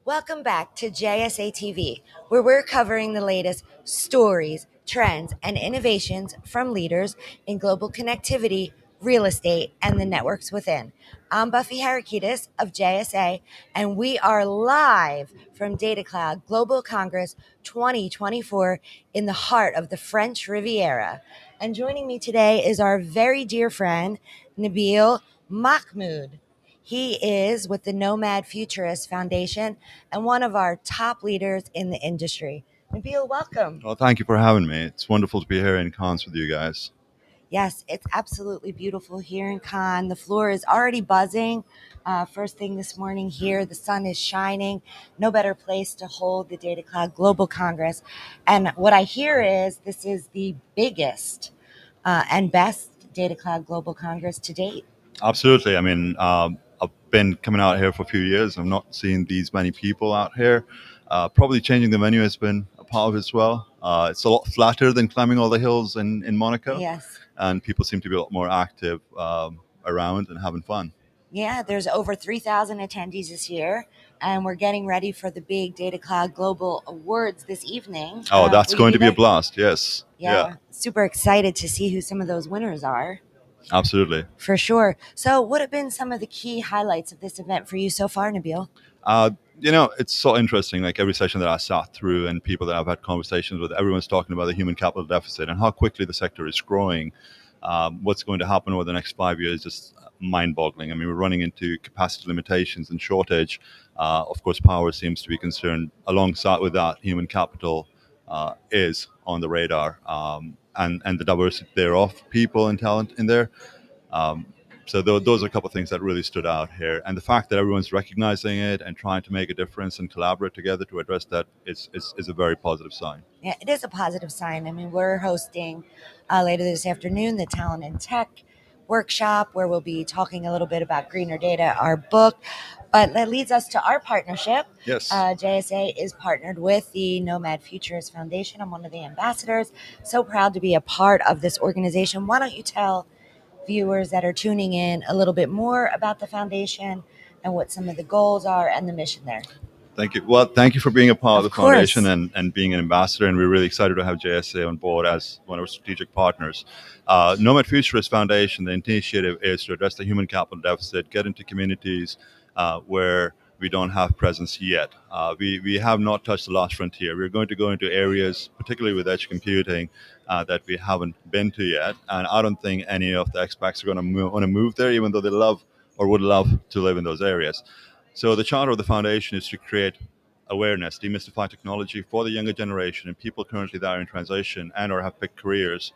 Welcome back to JSA TV, where we're covering the latest stories, trends, and innovations from leaders in global connectivity, real estate, and the networks within. I'm Buffy Harakitis of JSA, and we are live from Datacloud Global Congress 2024 in the heart of the French Riviera. And joining me today is our very dear friend, Nabil Mahmoud. He is with the Nomad Futurist Foundation and one of our top leaders in the industry. Nabil, welcome. Well, thank you for having me. It's wonderful to be here in Cannes with you guys. Yes, it's absolutely beautiful here in Cannes. The floor is already buzzing. First thing this morning here, the sun is shining. No better place to hold the Data Cloud Global Congress. And what I hear is this is the biggest and best Data Cloud Global Congress to date. Absolutely. I've been coming out here for a few years. I've not seen these many people out here. Probably changing the venue has been a part of it as well. It's a lot flatter than climbing all the hills in Monaco, Yes. and people seem to be a lot more active around and having fun. Yeah, there's over 3,000 attendees this year, and we're getting ready for the big Data Cloud Global Awards this evening. Oh, that's Will you going be to be a there? blast. Yes. Yeah, Yeah, we're super excited to see who some of those winners are, absolutely. for sure. So, what have been some of the key highlights of this event for you so far, Nabil? Uh, it's so interesting. Like every session that I sat through and people that I've had conversations with, everyone's talking about the human capital deficit and how quickly the sector is growing. What's going to happen over the next 5 years is just mind-boggling. I mean, we're running into capacity limitations and shortage. Of course, power seems to be concerned. Alongside with that, human capital is on the radar, and the diversity thereof, people and talent in there. Um, those are a couple of things that really stood out here, and the fact that everyone's recognizing it and trying to make a difference and collaborate together to address that is a very positive sign. Yeah, it is a positive sign. I mean, we're hosting later this afternoon the Talent and Tech workshop where we'll be talking a little bit about greener data, our book. But that leads us to our partnership. Yes. JSA is partnered with the Nomad Futurist Foundation. I'm one of the ambassadors. So proud to be a part of this organization. Why don't you tell viewers that are tuning in a little bit more about the foundation and what some of the goals are and the mission there? Thank you. Well, thank you for being a part of Of the foundation course. and being an ambassador. And we're really excited to have JSA on board as one of our strategic partners. Nomad Futurist Foundation, the initiative is to address the human capital deficit, get into communities where we don't have presence yet. We have not touched the last frontier. We're going to go into areas, particularly with edge computing, that we haven't been to yet. And I don't think any of the expats are going to want to move there, even though they love or would love to live in those areas. So the charter of the foundation is to create awareness, demystify technology for the younger generation and people currently that are in transition and or have picked careers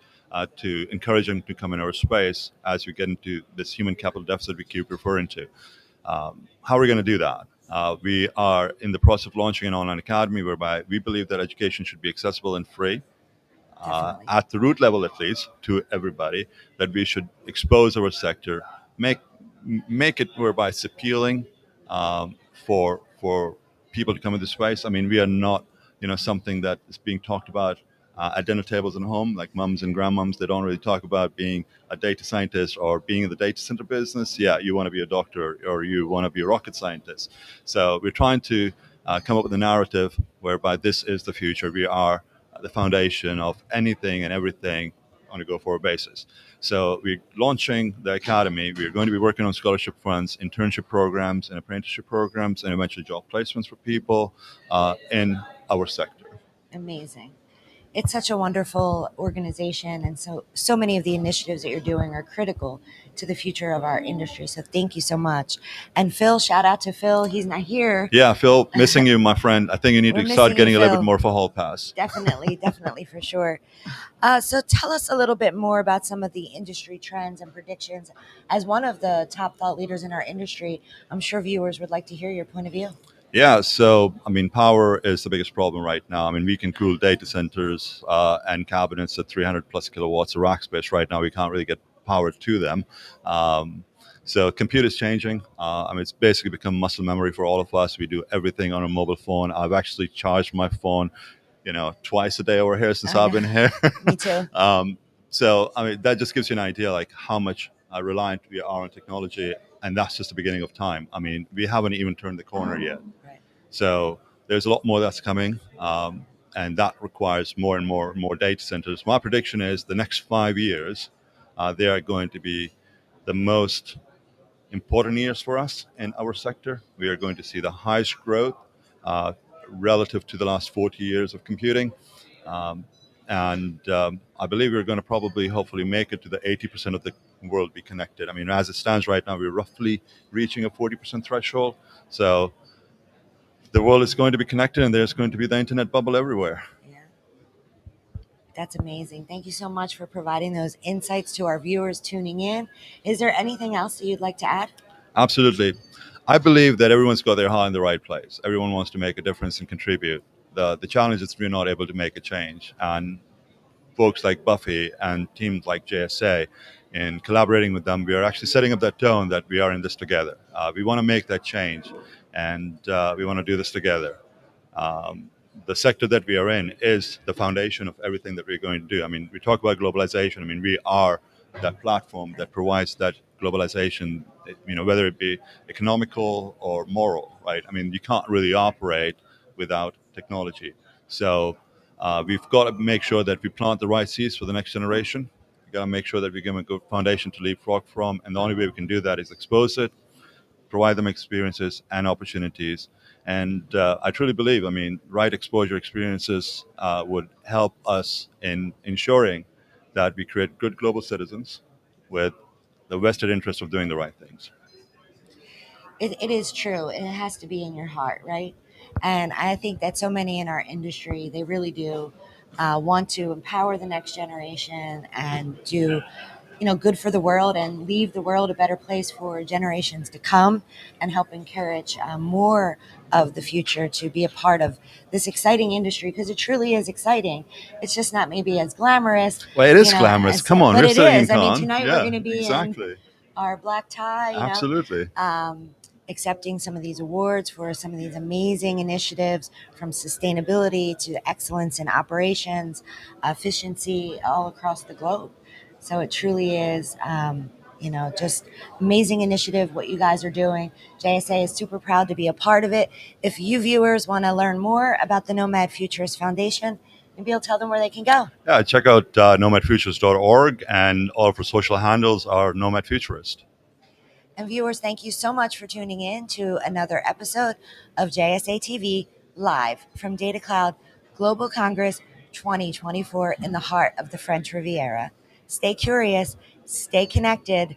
to encourage them to come in our space as we get into this human capital deficit we keep referring to. How are we going to do that? We are in the process of launching an online academy whereby we believe that education should be accessible and free, Definitely. at the root level at least, to everybody, that we should expose our sector, make make it whereby it's appealing for people to come into space. I mean, we are not, something that is being talked about at dinner tables and home, like mums and grandmoms. They don't really talk about being a data scientist or being in the data center business. Yeah, you want to be a doctor or you want to be a rocket scientist. So we're trying to come up with a narrative whereby this is the future. We are the foundation of anything and everything on a go-forward basis. So we're launching the academy. We're going to be working on scholarship funds, internship programs, and apprenticeship programs, and eventually job placements for people in our sector. Amazing. It's such a wonderful organization, and so many of the initiatives that you're doing are critical to the future of our industry. So thank you so much. And Phil, shout out to Phil. He's not here. Yeah, Phil, missing you, my friend. I think you need We're to start missing you, getting a little bit Phil. more of a hall pass. Definitely, definitely for sure. So tell us a little bit more about some of the industry trends and predictions. As one of the top thought leaders in our industry, I'm sure viewers would like to hear your point of view. Yeah, so I mean, power is the biggest problem right now. I mean, we can cool data centers and cabinets at 300 plus kilowatts of rack space right now. We can't really get power to them. Um, so compute is changing. It's basically become muscle memory for all of us. We do everything on a mobile phone. I've actually charged my phone, twice a day over here since Oh I've yeah, been here. me too. So I mean, that just gives you an idea like how much reliant we are on technology, and that's just the beginning of time. I mean, we haven't even turned the corner yet. Right. So there's a lot more that's coming, and that requires more and more data centers. My prediction is the next 5 years, they are going to be the most important years for us in our sector. We are going to see the highest growth uh, relative to the last 40 years of computing. Um, and I believe we're going to probably, hopefully, make it to the 80% of the world be connected. I mean, as it stands right now, we're roughly reaching a 40% threshold. So the world is going to be connected, and there's going to be the internet bubble everywhere. Yeah, that's amazing. Thank you so much for providing those insights to our viewers tuning in. Is there anything else that you'd like to add? Absolutely. I believe that everyone's got their heart in the right place. Everyone wants to make a difference and contribute. The challenge is we're not able to make a change. And folks like Buffy and teams like JSA, in collaborating with them, we are actually setting up that tone that we are in this together. We want to make that change, and we want to do this together. Um, the sector that we are in is the foundation of everything that we're going to do. I mean, we talk about globalization. I mean, we are that platform that provides that globalization, whether it be economical or moral, right? I mean, you can't really operate without technology. So we've got to make sure that we plant the right seeds for the next generation. We've got to make sure that we give them a good foundation to leapfrog from. And the only way we can do that is expose it, provide them experiences and opportunities. And I truly believe, I mean, right exposure experiences would help us in ensuring that we create good global citizens with the vested interest of doing the right things. It is true, and it has to be in your heart, right? And I think that so many in our industry, they really do want to empower the next generation and do, good for the world and leave the world a better place for generations to come, and help encourage more of the future to be a part of this exciting industry, because it truly is exciting. It's just not maybe as glamorous, Well, it is glamorous. Come on, but we're it studying is. I mean, con. tonight we're Yeah, going to be in exactly. our black tie, Absolutely. um, accepting some of these awards for some of these amazing initiatives, from sustainability to excellence in operations, efficiency all across the globe. So it truly is, just amazing initiative what you guys are doing. JSA is super proud to be a part of it. If you viewers want to learn more about the Nomad Futures Foundation, maybe you'll tell them where they can go. Yeah, check out nomadfutures.org, and all of our social handles are Nomad Futurist. And viewers, thank you so much for tuning in to another episode of JSA TV live from Datacloud Global Congress 2024 in the heart of the French Riviera. Stay curious, stay connected,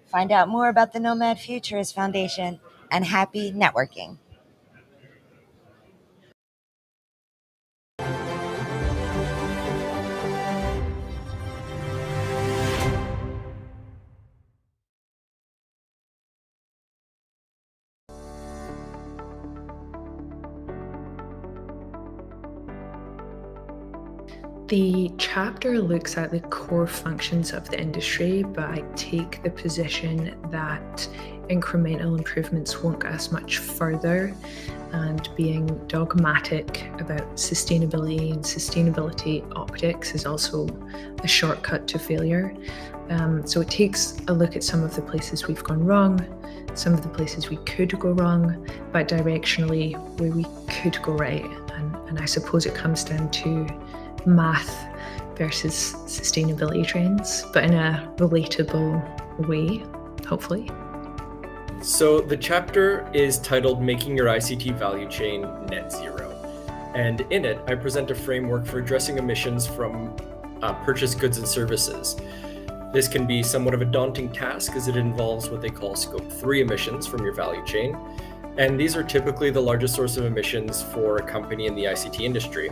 find out more about the Nomad Futures Foundation, and happy networking. The chapter looks at the core functions of the industry, but I take the position that incremental improvements won't get us much further, and being dogmatic about sustainability and sustainability optics is also a shortcut to failure. So it takes a look at some of the places we've gone wrong, some of the places we could go wrong, but directionally where we could go right. And I suppose it comes down to math versus sustainability trends, but in a relatable way, hopefully. So the chapter is titled Making Your ICT Value Chain Net Zero. And in it, I present a framework for addressing emissions from purchased goods and services. This can be somewhat of a daunting task, as it involves what they call Scope 3 emissions from your value chain. And these are typically the largest source of emissions for a company in the ICT industry.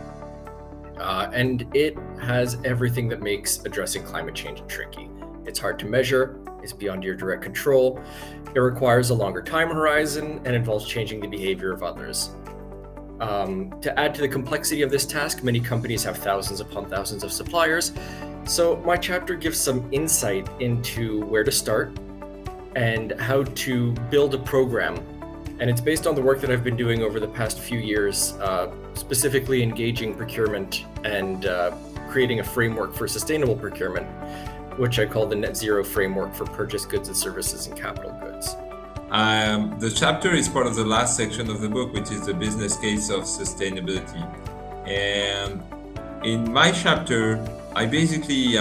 And it has everything that makes addressing climate change tricky. It's hard to measure, it's beyond your direct control, it requires a longer time horizon, and involves changing the behavior of others. To add to the complexity of this task, many companies have thousands upon thousands of suppliers. So my chapter gives some insight into where to start and how to build a program. And it's based on the work that I've been doing over the past few years, specifically engaging procurement and creating a framework for sustainable procurement, which I call the Net Zero Framework for Purchased Goods and Services and Capital Goods. The chapter is part of the last section of the book, which is the business case of sustainability. And in my chapter, I basically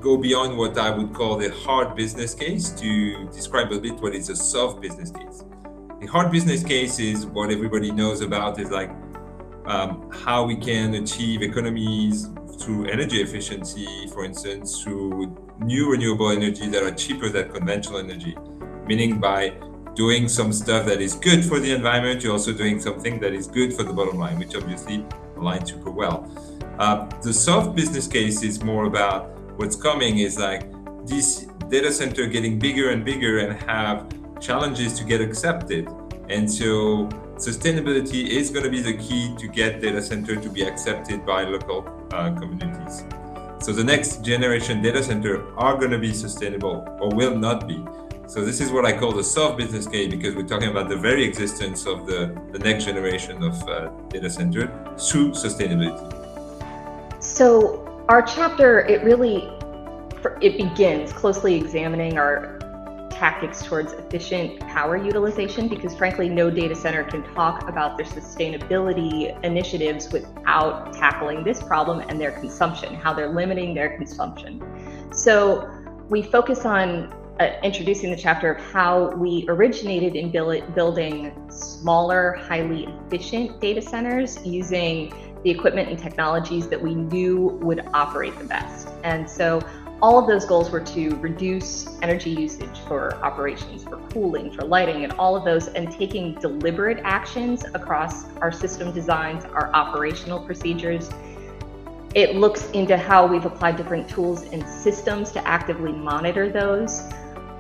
go beyond what I would call the hard business case to describe a bit what is a soft business case. The hard business case is what everybody knows about, is like how we can achieve economies through energy efficiency, for instance, through new renewable energy that are cheaper than conventional energy. Meaning by doing some stuff that is good for the environment, you're also doing something that is good for the bottom line, which obviously aligns super well. The soft business case is more about what's coming is like this data center getting bigger and bigger and have challenges to get accepted. And so sustainability is going to be the key to get data center to be accepted by local communities. So the next generation data center are going to be sustainable or will not be. So this is what I call the soft business case, because we're talking about the very existence of the next generation of data center through sustainability. So our chapter, it begins closely examining our tactics towards efficient power utilization, because frankly, no data center can talk about their sustainability initiatives without tackling this problem and their consumption, how they're limiting their consumption. So we focus on introducing the chapter of how we originated in building smaller, highly efficient data centers using the equipment and technologies that we knew would operate the best. And so all of those goals were to reduce energy usage for operations, for cooling, for lighting, and all of those, and taking deliberate actions across our system designs, our operational procedures. It looks into how we've applied different tools and systems to actively monitor those.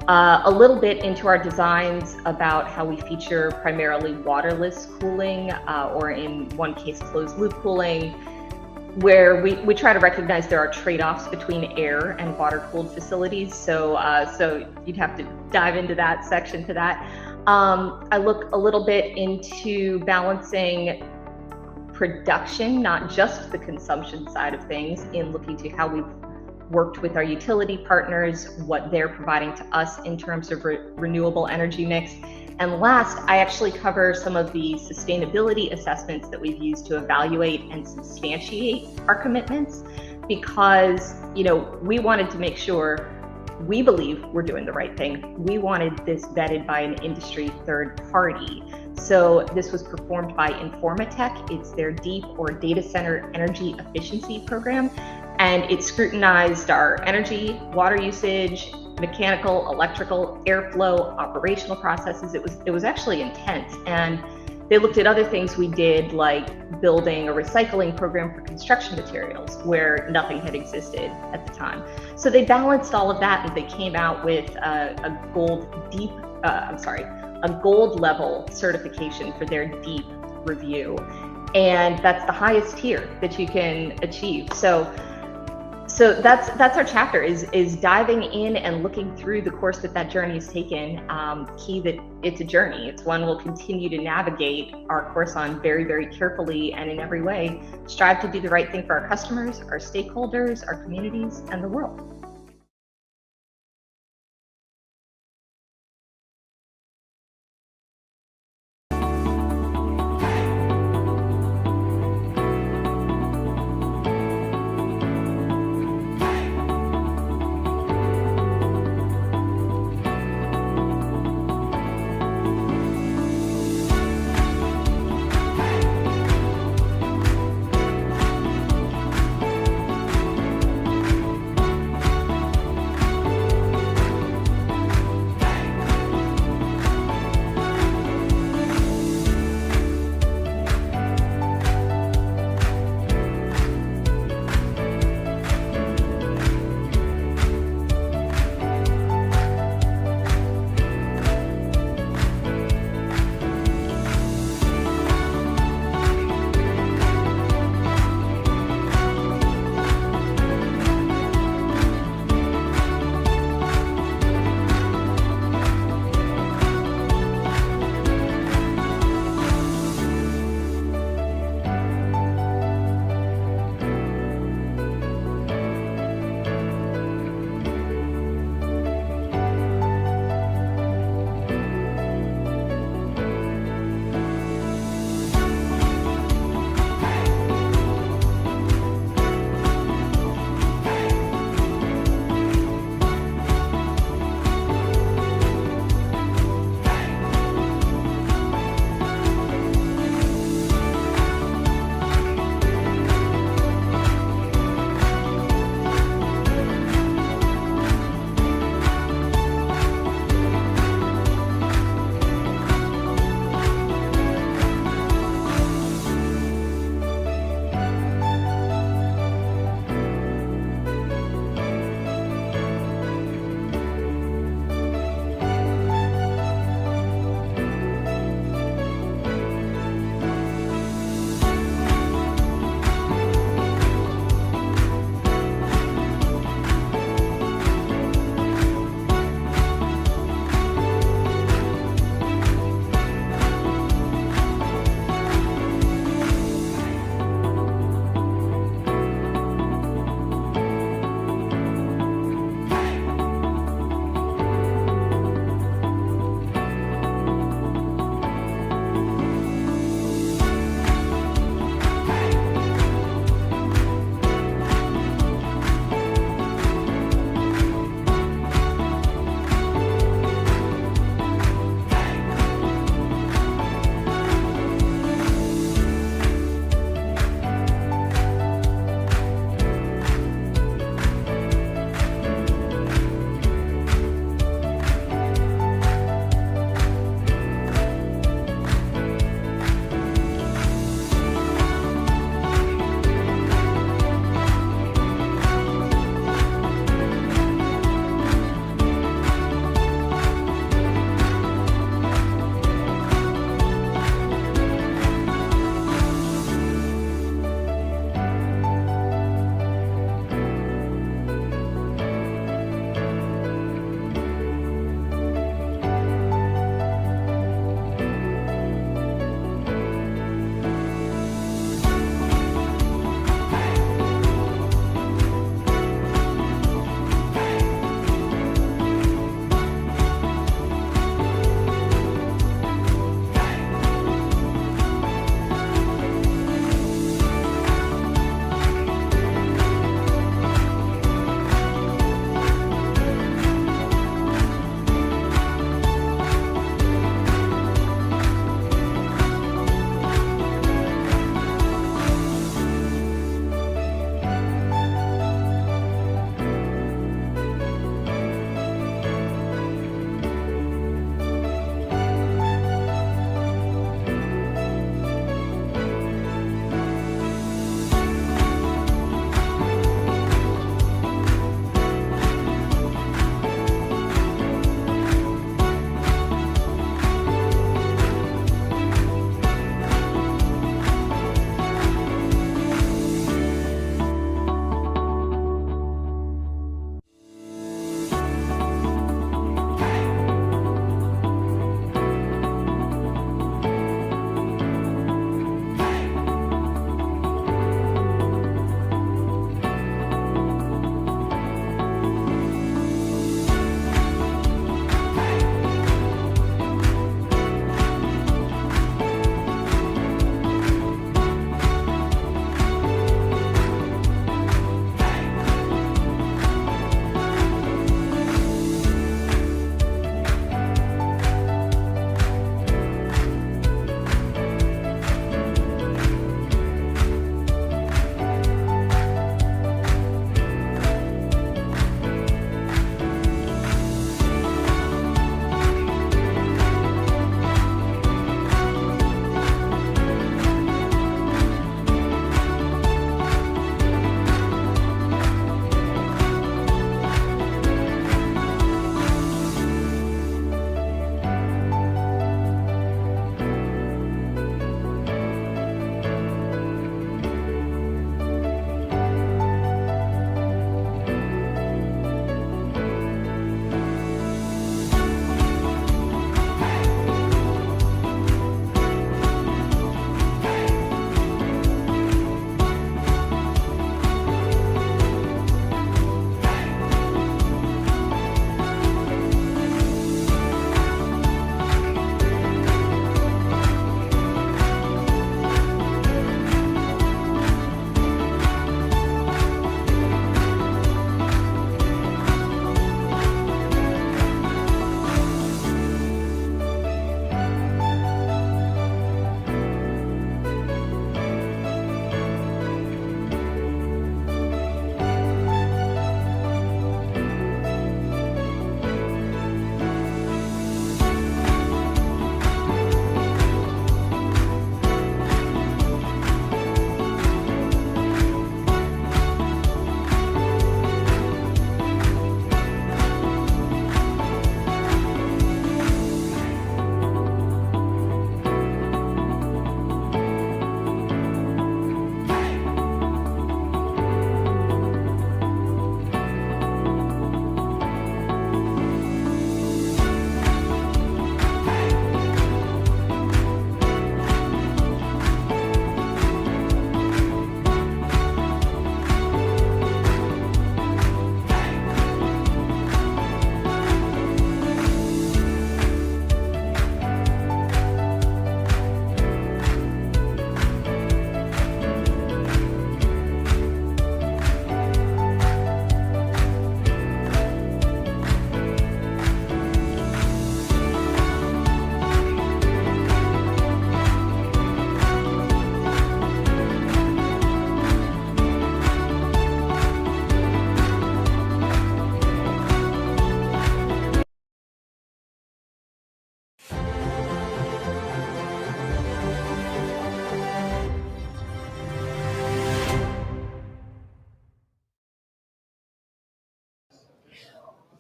A little bit into our designs about how we feature primarily waterless cooling, or in one case, closed loop cooling, where we try to recognize there are trade-offs between air and water-cooled facilities. So you'd have to dive into that section to that. I look a little bit into balancing production, not just the consumption side of things, in looking to how we've worked with our utility partners, what they're providing to us in terms of renewable energy mix. And last, I actually cover some of the sustainability assessments that we've used to evaluate and substantiate our commitments, because, we wanted to make sure we believe we're doing the right thing. We wanted this vetted by an industry third party. So this was performed by Informatech. It's their DEEP, or Data Center Energy Efficiency Program. And it scrutinized our energy, water usage, mechanical, electrical, airflow, operational processes. It was actually intense. And they looked at other things we did, like building a recycling program for construction materials where nothing had existed at the time. So they balanced all of that, and they came out with a gold level certification for their DEEP review. And that's the highest tier that you can achieve. So that's our chapter, is diving in and looking through the course that journey has taken. Key that it's a journey. It's one we'll continue to navigate our course on very, very carefully, and in every way strive to do the right thing for our customers, our stakeholders, our communities, and the world.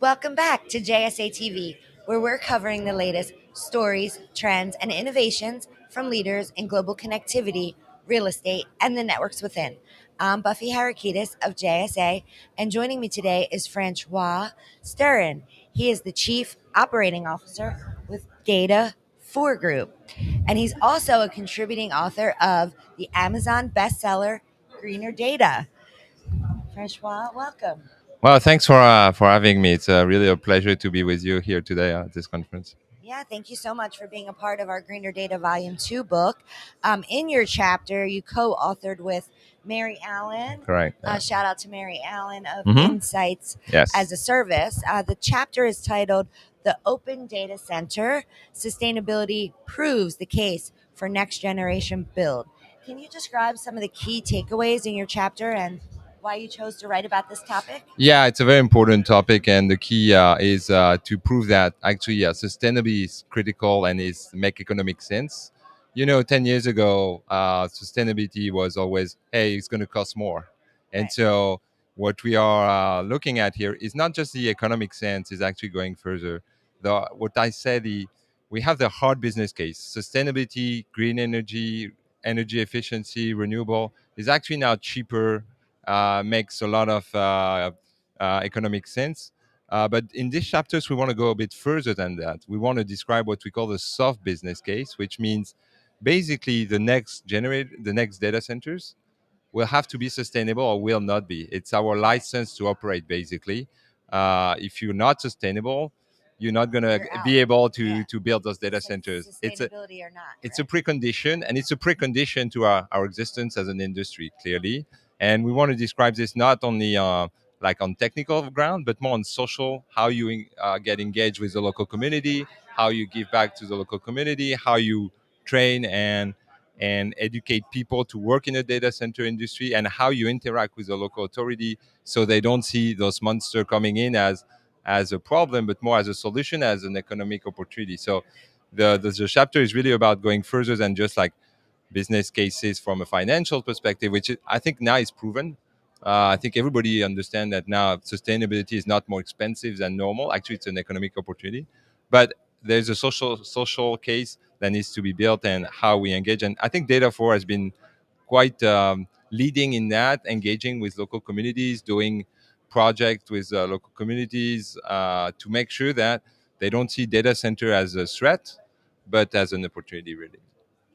Welcome back to JSA TV, where we're covering the latest stories, trends, and innovations from leaders in global connectivity, real estate, and the networks within. I'm Buffy Harakitis of JSA, and joining me today is Francois Sturin. He is the Chief Operating Officer with Data 4 Group, and he's also a contributing author of the Amazon bestseller Greener Data. Francois, welcome. Well, thanks for having me. It's really a pleasure to be with you here today at this conference. Yeah, thank you so much for being a part of our Greener Data Volume 2 book. In your chapter, you co authored with Mary Allen. Correct. Yeah. Shout out to Mary Allen of Mhm. Insights Yes. as a Service. The chapter is titled The Open Data Center Sustainability Proves the Case for Next Generation Build. Can you describe some of the key takeaways in your chapter and why you chose to write about this topic? Yeah, it's a very important topic, and the key is to prove that actually sustainability is critical and is make economic sense. 10 years ago, sustainability was always, hey, it's going to cost more, and Right. so what we are looking at here is not just the economic sense; is actually going further. What I said, we have the hard business case: sustainability, green energy, energy efficiency, renewable is actually now cheaper. Makes a lot of economic sense. But in these chapters, we want to go a bit further than that. We want to describe what we call the soft business case, which means basically the next data centers will have to be sustainable or will not be. It's our license to operate, basically. If you're not sustainable, you're not going to You're out. be able Yeah. to build those data Sus- centers. Sustainability or not. It's a Right? precondition, and it's a precondition to our existence as an industry, clearly. And we want to describe this not only like on technical ground, but more on social, how you get engaged with the local community, how you give back to the local community, how you train and educate people to work in the data center industry, and how you interact with the local authority so they don't see those monsters coming in as a problem, but more as a solution, as an economic opportunity. So the chapter is really about going further than just like business cases from a financial perspective, which I think now is proven. I think everybody understands that now sustainability is not more expensive than normal. Actually, it's an economic opportunity, but there's a social case that needs to be built, and how we engage. And I think Data 4 has been quite leading in that, engaging with local communities, doing projects with local communities to make sure that they don't see data center as a threat, but as an opportunity, really.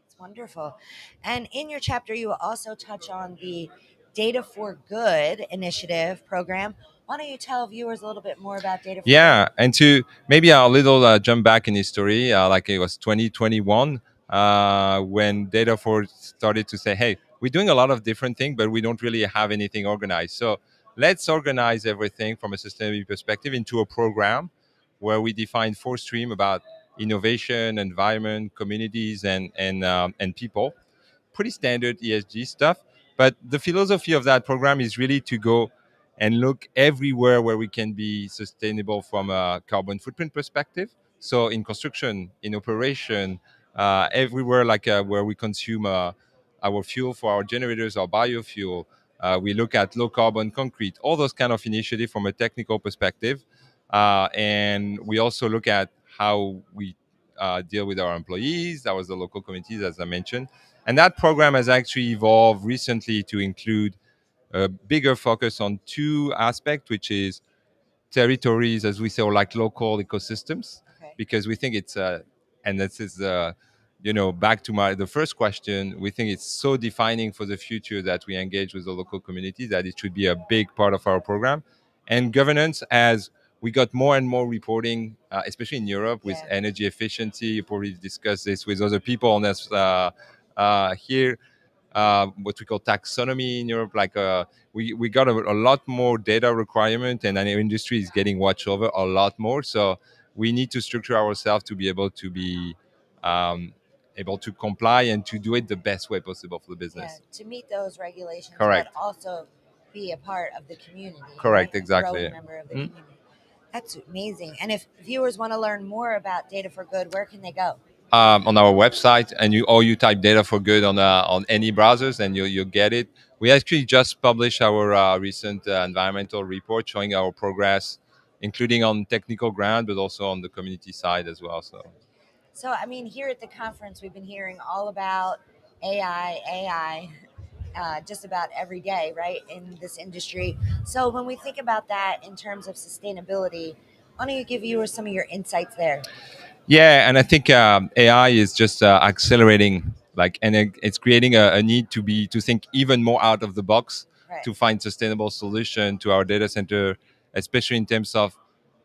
It's wonderful. And in your chapter, you also touch on the Data for Good initiative program. Why don't you tell viewers a little bit more about Data for Yeah, Good? and to maybe a little jump back in history, like it was 2021 when Data4 started to say, "Hey, we're doing a lot of different things, but we don't really have anything organized. So let's organize everything from a sustainability perspective into a program where we define four streams about innovation, environment, communities, and people. Pretty standard ESG stuff. But the philosophy of that program is really to go and look everywhere where we can be sustainable from a carbon footprint perspective. So in construction, in operation, everywhere like where we consume our fuel for our generators, our biofuel. We look at low carbon concrete, all those kind of initiatives from a technical perspective. And we also look at how we deal with our employees, that was the local communities, as I mentioned. And that program has actually evolved recently to include a bigger focus on two aspects, which is territories, as we say, or like local ecosystems, Okay. because we think it's and this is back to the first question. We think it's so defining for the future that we engage with the local community that it should be a big part of our program. And governance, as we got more and more reporting, especially in Europe with Yeah. energy efficiency. You probably discussed this with other people on this here. What we call taxonomy in Europe, like we got a lot more data requirement, and our industry is getting watched over a lot more. So we need to structure ourselves to be um, able to comply and to do it the best way possible for the Yeah, business. to meet those regulations, Correct. but also be a part of the community. Correct, Right? exactly. A growing member of the community. That's amazing. And if viewers want to learn more about Data for Good, where can they go? On our website, and you type Data for Good on any browsers, and you get it. We actually just published our recent environmental report showing our progress including on technical ground, but also on the community side as well. So, I mean, here at the conference, we've been hearing all about AI, just about every day, right, in this industry. So, when we think about that in terms of sustainability, why don't you give viewers some of your insights there? Yeah, and I think AI is just accelerating, and it's creating a need to think even more out of the box Right. to find sustainable solution to our data center, especially in terms of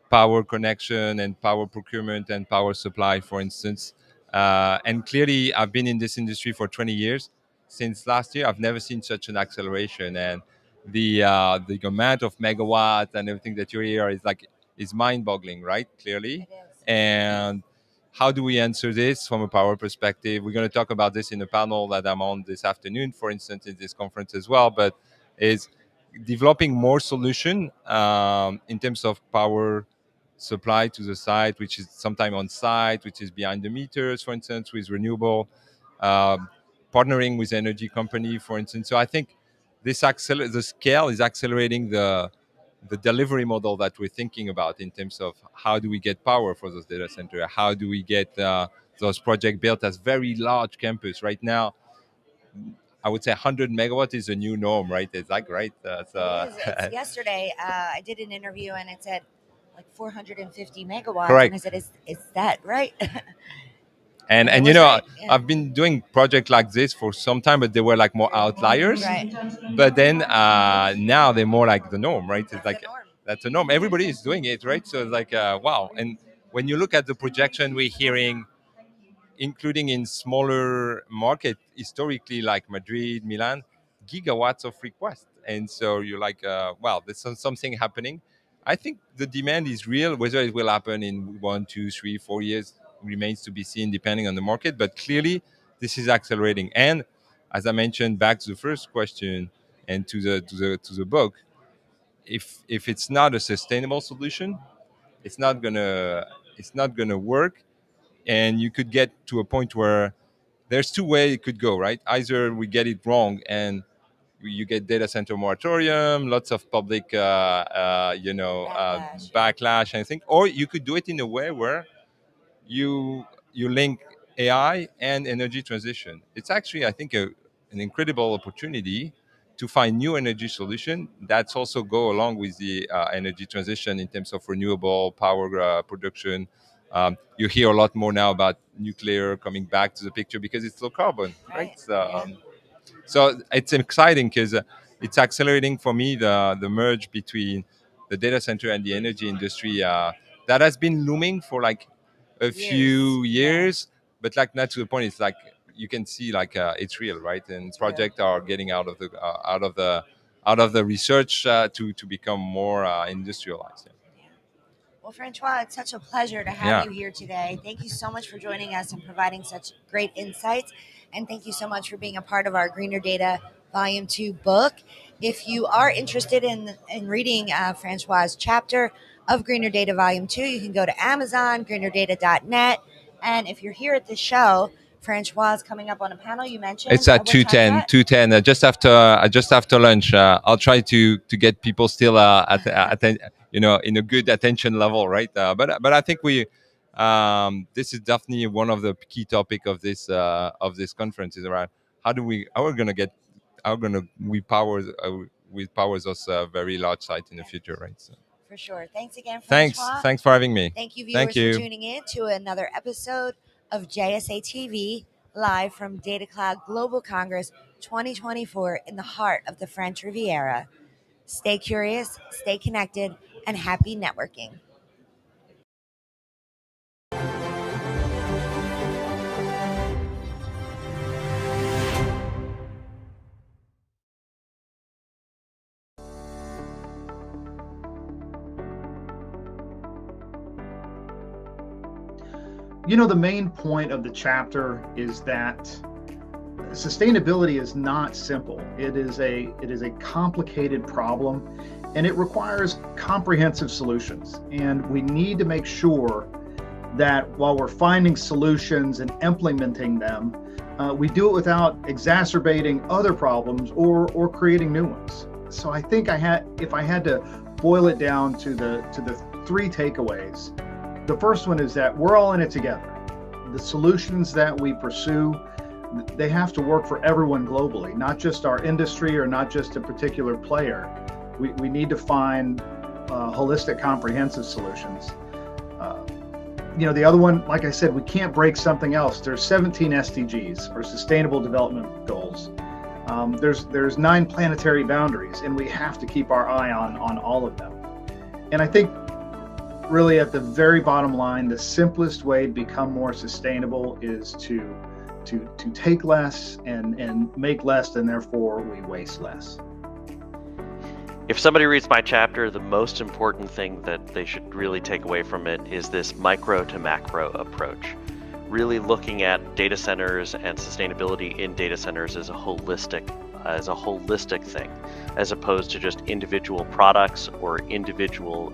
power connection and power procurement and power supply, for instance. And clearly, I've been in this industry for 20 years. Since last year, I've never seen such an acceleration, and the amount of megawatts and everything that you hear is mind-boggling, right? Clearly, It is. and how do we answer this from a power perspective? We're going to talk about this in a panel that I'm on this afternoon, for instance, in this conference as well. But is developing more solution in terms of power supply to the site, which is sometime on site, which is behind the meters, for instance, with renewable, partnering with energy company, for instance. So I think the scale is accelerating the delivery model that we're thinking about in terms of how do we get power for those data centers, how do we get those projects built as very large campus. Right now, I would say 100 megawatts is a new norm, right? It's like, right? It is. It's yesterday, I did an interview and it said like 450 megawatts. Correct. And I said, is that right? And it you was know, right, yeah. I've been doing projects like this for some time, but they were like more outliers. Right. But then now they're more like the norm, right? It's That's like the norm. that's a norm. Everybody is doing it, right? So it's like wow. And when you look at the projection we're hearing, including in smaller market historically like Madrid, Milan, gigawatts of requests. And so you're like, wow, there's something happening. I think the demand is real. Whether it will happen in 1, 2, 3, 4 years remains to be seen, depending on the market. But clearly, this is accelerating. And as I mentioned, back to the first question and to the book, if it's not a sustainable solution, it's not gonna work. And you could get to a point where there's two ways it could go, right? Either we get it wrong and you get data center moratorium, lots of public, backlash, I think, or you could do it in a way where you link AI and energy transition. It's actually, I think, an incredible opportunity to find new energy solution that's also go along with the energy transition in terms of renewable power production. You hear a lot more now about nuclear coming back to the picture because it's low carbon, right? So it's exciting because it's accelerating for me the merge between the data center and the energy industry that has been looming for like a few years, but like not to the point. It's like you can see like it's real, right? And projects are getting out of the research to become more industrialized. Well, Francois, it's such a pleasure to have you here today. Thank you so much for joining us and providing such great insights. And thank you so much for being a part of our Greener Data Volume 2 book. If you are interested in reading Francois' chapter of Greener Data Volume 2, you can go to Amazon, greenerdata.net. And if you're here at the show, Francois is coming up on a panel you mentioned. It's at 2:10, just after lunch. I'll try to get people still at in a good attention level, right? But I think this is definitely one of the key topic of this conference is around how we power those very large sites in the future, right? So. For sure. Thanks again, Francois. Thanks for having me. Thank you, viewers, for tuning in to another episode of JSA TV, live from Datacloud Global Congress 2024 in the heart of the French Riviera. Stay curious, stay connected, and happy networking. You know, the main point of the chapter is that sustainability is not simple. It is a complicated problem, and it requires comprehensive solutions. And we need to make sure that while we're finding solutions and implementing them, we do it without exacerbating other problems or creating new ones. So I think if I had to boil it down to the three takeaways. The first one is that we're all in it together. The solutions that we pursue, they have to work for everyone globally, not just our industry or not just a particular player. We need to find holistic, comprehensive solutions. The other one, like I said, we can't break something else. There's 17 SDGs, or Sustainable Development Goals. There's 9 planetary boundaries, and we have to keep our eye on all of them. And I think really at the very bottom line, the simplest way to become more sustainable is to take less and make less, and therefore we waste less. If somebody reads my chapter, the most important thing that they should really take away from it is this micro to macro approach. Really looking at data centers and sustainability in data centers as a holistic thing, as opposed to just individual products or individual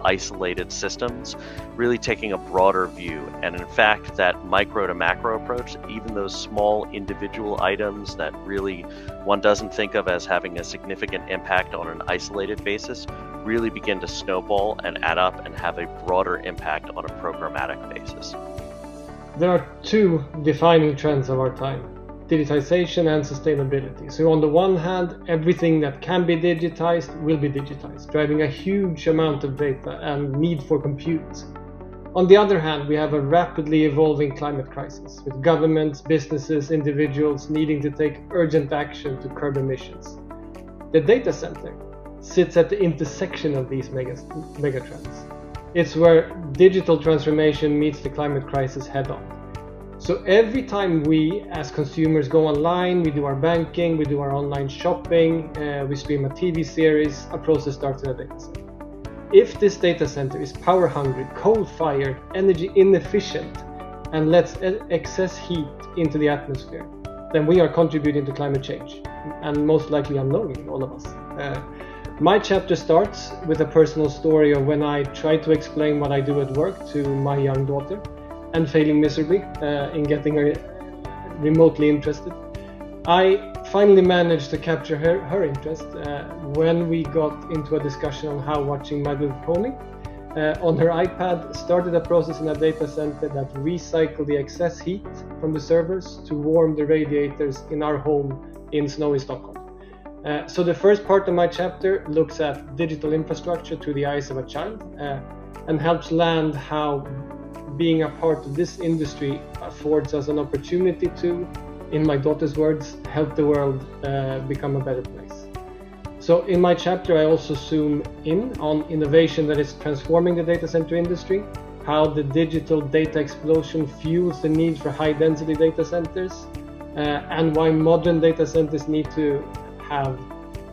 isolated systems. Really taking a broader view, and in fact, that micro to macro approach, even those small individual items that really one doesn't think of as having a significant impact on an isolated basis, really begin to snowball and add up and have a broader impact on a programmatic basis. There are two defining trends of our time: digitization and sustainability. So on the one hand, everything that can be digitized will be digitized, driving a huge amount of data and need for compute. On the other hand, we have a rapidly evolving climate crisis, with governments, businesses, individuals needing to take urgent action to curb emissions. The data center sits at the intersection of these megatrends. It's where digital transformation meets the climate crisis head on. So every time we as consumers go online, we do our banking, we do our online shopping, we stream a TV series, a process starts in a data center. If this data center is power hungry, coal-fired, energy inefficient, and lets excess heat into the atmosphere, then we are contributing to climate change, and most likely unknowingly, all of us. My chapter starts with a personal story of when I tried to explain what I do at work to my young daughter, and failing miserably in getting her remotely interested. I finally managed to capture her interest when we got into a discussion on how watching My Little Pony on her iPad started a process in a data center that recycled the excess heat from the servers to warm the radiators in our home in snowy Stockholm. So the first part of my chapter looks at digital infrastructure through the eyes of a child and helps land how being a part of this industry affords us an opportunity to, in my daughter's words, help the world become a better place. So in my chapter, I also zoom in on innovation that is transforming the data center industry, how the digital data explosion fuels the need for high density data centers, and why modern data centers need to have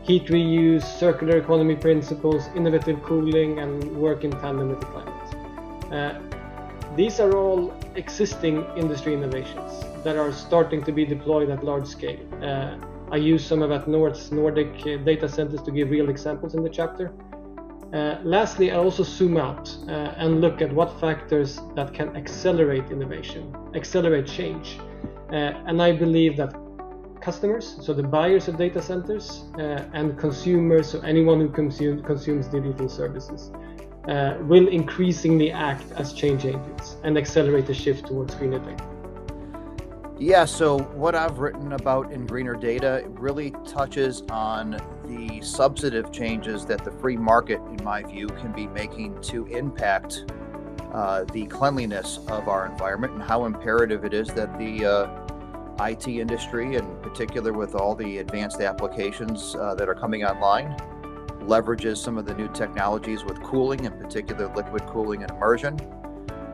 heat reuse, circular economy principles, innovative cooling, and work in tandem with the climate. These are all existing industry innovations that are starting to be deployed at large scale. I use some of that Nordic data centers to give real examples in the chapter. Lastly, I also zoom out and look at what factors that can accelerate innovation, accelerate change. And I believe that customers, so the buyers of data centers, and consumers, so anyone who consumes digital services, will increasingly act as change agents and accelerate the shift towards greener data. Yeah, so what I've written about in Greener Data really touches on the substantive changes that the free market, in my view, can be making to impact the cleanliness of our environment, and how imperative it is that the IT industry, in particular with all the advanced applications that are coming online, leverages some of the new technologies with cooling, in particular liquid cooling and immersion.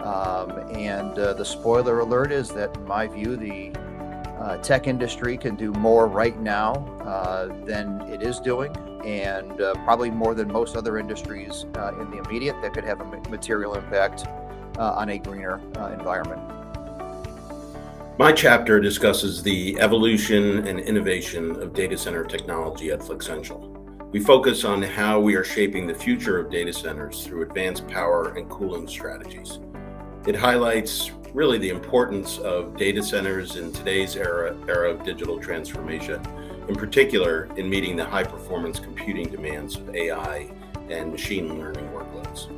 And the spoiler alert is that, in my view, the tech industry can do more right now than it is doing, and probably more than most other industries in the immediate that could have a material impact on a greener environment. My chapter discusses the evolution and innovation of data center technology at Flexential. We focus on how we are shaping the future of data centers through advanced power and cooling strategies. It highlights really the importance of data centers in today's era of digital transformation, in particular in meeting the high performance computing demands of AI and machine learning workloads.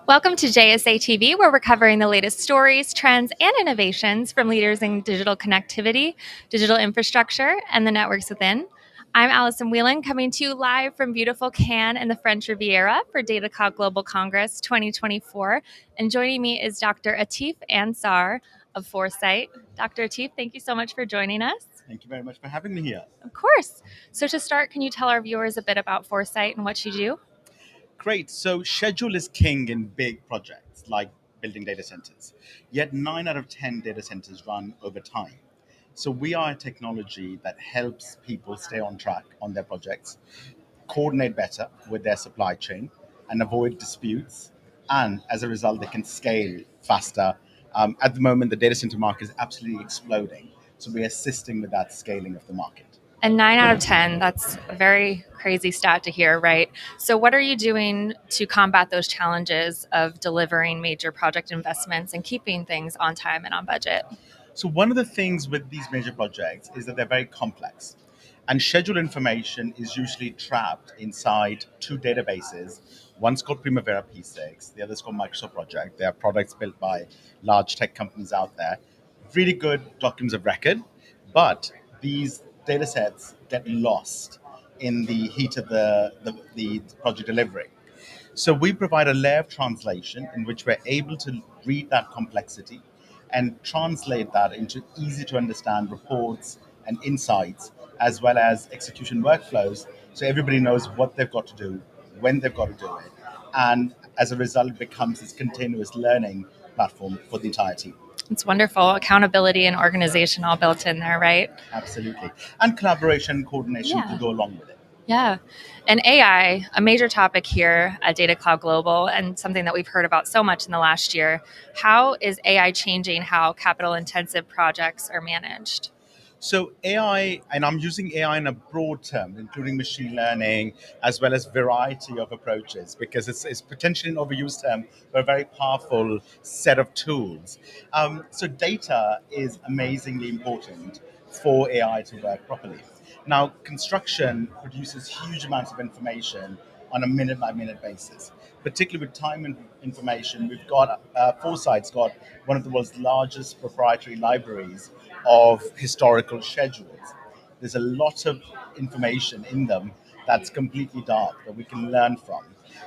Welcome to JSA TV, where we're covering the latest stories, trends, and innovations from leaders in digital connectivity, digital infrastructure, and the networks within. I'm Allison Whelan, coming to you live from beautiful Cannes in the French Riviera for Datacloud Global Congress 2024. And joining me is Dr. Atif Ansar of Foresight. Dr. Atif, thank you so much for joining us. Thank you very much for having me here. Of course. So to start, can you tell our viewers a bit about Foresight and what you do? Great. So schedule is king in big projects like building data centers. Yet 9 out of 10 data centers run over time. So we are a technology that helps people stay on track on their projects, coordinate better with their supply chain, and avoid disputes. And as a result, they can scale faster. At the moment, the data center market is absolutely exploding. So we're assisting with that scaling of the market. And 9 out of 10, that's a very crazy stat to hear, right? So what are you doing to combat those challenges of delivering major project investments and keeping things on time and on budget? So one of the things with these major projects is that they're very complex. And schedule information is usually trapped inside two databases. One's called Primavera P6, the other's called Microsoft Project. They are products built by large tech companies out there. Really good documents of record, but these data sets get lost in the heat of the project delivery. So we provide a layer of translation in which we're able to read that complexity and translate that into easy to understand reports and insights, as well as execution workflows. So everybody knows what they've got to do, when they've got to do it. And as a result, it becomes this continuous learning platform for the entire team. It's wonderful. Accountability and organization all built in there, right? Absolutely. And collaboration and coordination to go along with it. Yeah. And AI, a major topic here at Datacloud Global and something that we've heard about so much in the last year. How is AI changing how capital-intensive projects are managed? So AI, and I'm using AI in a broad term, including machine learning, as well as variety of approaches, because it's potentially an overused term, but a very powerful set of tools. So data is amazingly important for AI to work properly. Now, construction produces huge amounts of information on a minute-by-minute basis. Particularly with time and information, we've got Foresight's got one of the world's largest proprietary libraries of historical schedules. There's a lot of information in them that's completely dark that we can learn from.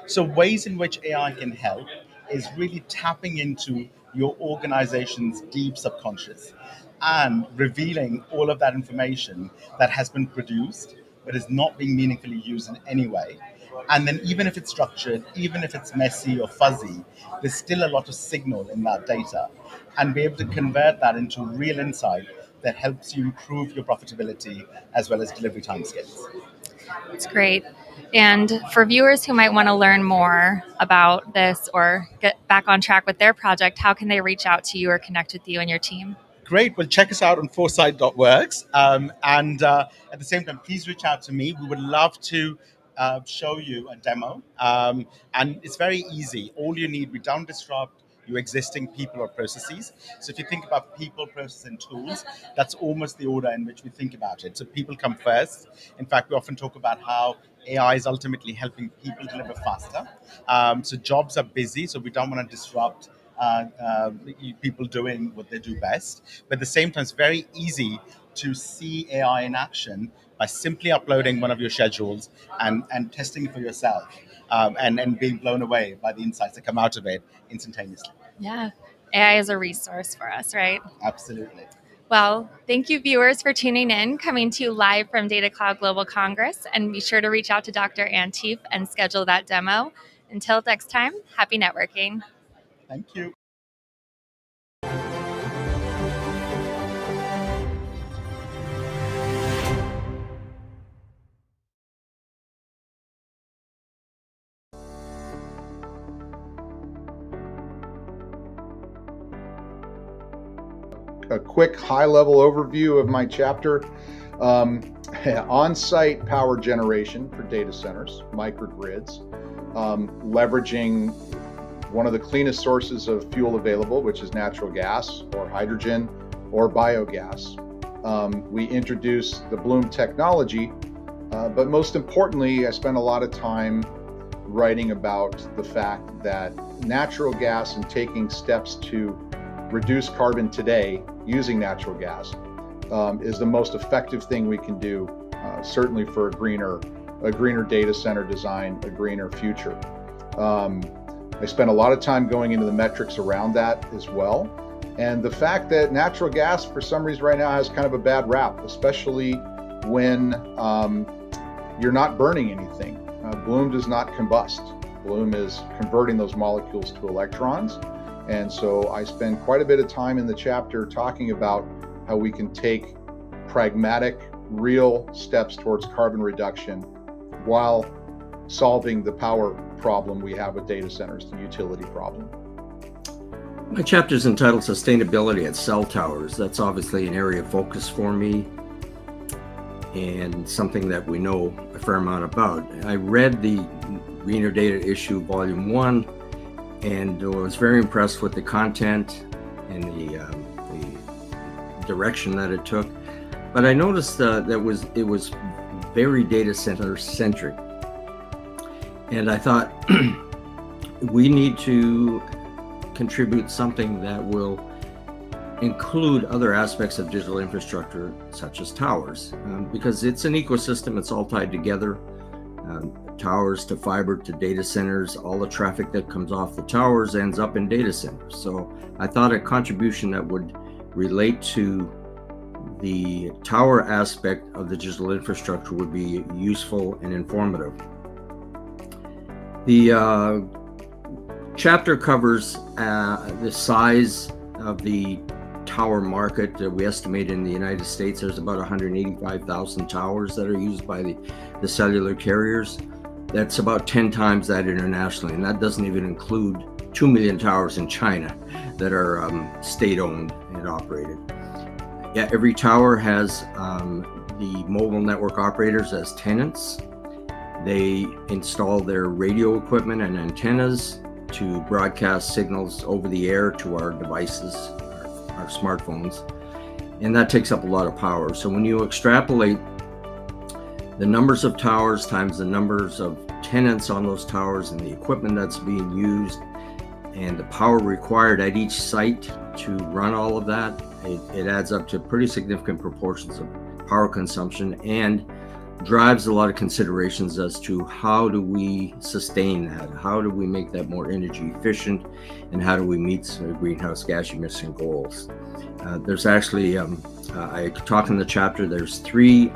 So ways in which AI can help is really tapping into your organization's deep subconscious and revealing all of that information that has been produced but is not being meaningfully used in any way. And then even if it's structured, even if it's messy or fuzzy, there's still a lot of signal in that data. And be able to convert that into real insight that helps you improve your profitability as well as delivery timescales. That's great. And for viewers who might want to learn more about this or get back on track with their project, how can they reach out to you or connect with you and your team? Great. Well, check us out on foresight.works. And at the same time, please reach out to me. We would love to show you a demo. And it's very easy. All you need, we don't disrupt your existing people or processes. So if you think about people, process, and tools, that's almost the order in which we think about it. So people come first. In fact, we often talk about how AI is ultimately helping people deliver faster. So jobs are busy, so we don't want to disrupt people doing what they do best. But at the same time, it's very easy to see AI in action by simply uploading one of your schedules and testing it for yourself and being blown away by the insights that come out of it instantaneously. Yeah, AI is a resource for us, right? Absolutely. Well, thank you, viewers, for tuning in, coming to you live from Datacloud Global Congress. And be sure to reach out to Dr. Atif and schedule that demo. Until next time, happy networking. Thank you. A quick high-level overview of my chapter. On-site power generation for data centers, microgrids, leveraging one of the cleanest sources of fuel available, which is natural gas or hydrogen or biogas. We introduced the Bloom technology, but most importantly, I spent a lot of time writing about the fact that natural gas and taking steps to reduce carbon today using natural gas is the most effective thing we can do, certainly for a greener data center design, a greener future. I spent a lot of time going into the metrics around that as well. And the fact that natural gas, for some reason right now, has kind of a bad rap, especially when you're not burning anything. Bloom does not combust. Bloom is converting those molecules to electrons. And so I spend quite a bit of time in the chapter talking about how we can take pragmatic, real steps towards carbon reduction while solving the power problem we have with data centers, the utility problem. My chapter is entitled Sustainability at Cell Towers. That's obviously an area of focus for me and something that we know a fair amount about. I read the Greener Data issue, Volume 1, and was very impressed with the content and the direction that it took. But I noticed that it was very data center centric. And I thought we need to contribute something that will include other aspects of digital infrastructure, such as towers, because it's an ecosystem, it's all tied together. Towers to fiber to data centers, all the traffic that comes off the towers ends up in data centers. So I thought a contribution that would relate to the tower aspect of the digital infrastructure would be useful and informative. The chapter covers the size of the tower market. We estimate in the United States there's about 185,000 towers that are used by the cellular carriers. That's about 10 times that internationally, and that doesn't even include 2 million towers in China that are state-owned and operated. Yeah, every tower has the mobile network operators as tenants. They install their radio equipment and antennas to broadcast signals over the air to our devices, our smartphones, and that takes up a lot of power. So when you extrapolate the numbers of towers times the numbers of tenants on those towers and the equipment that's being used and the power required at each site to run all of that, it adds up to pretty significant proportions of power consumption and drives a lot of considerations as to how do we sustain that, how do we make that more energy efficient, and how do we meet greenhouse gas emission goals. There's actually, I talk in the chapter, there's 3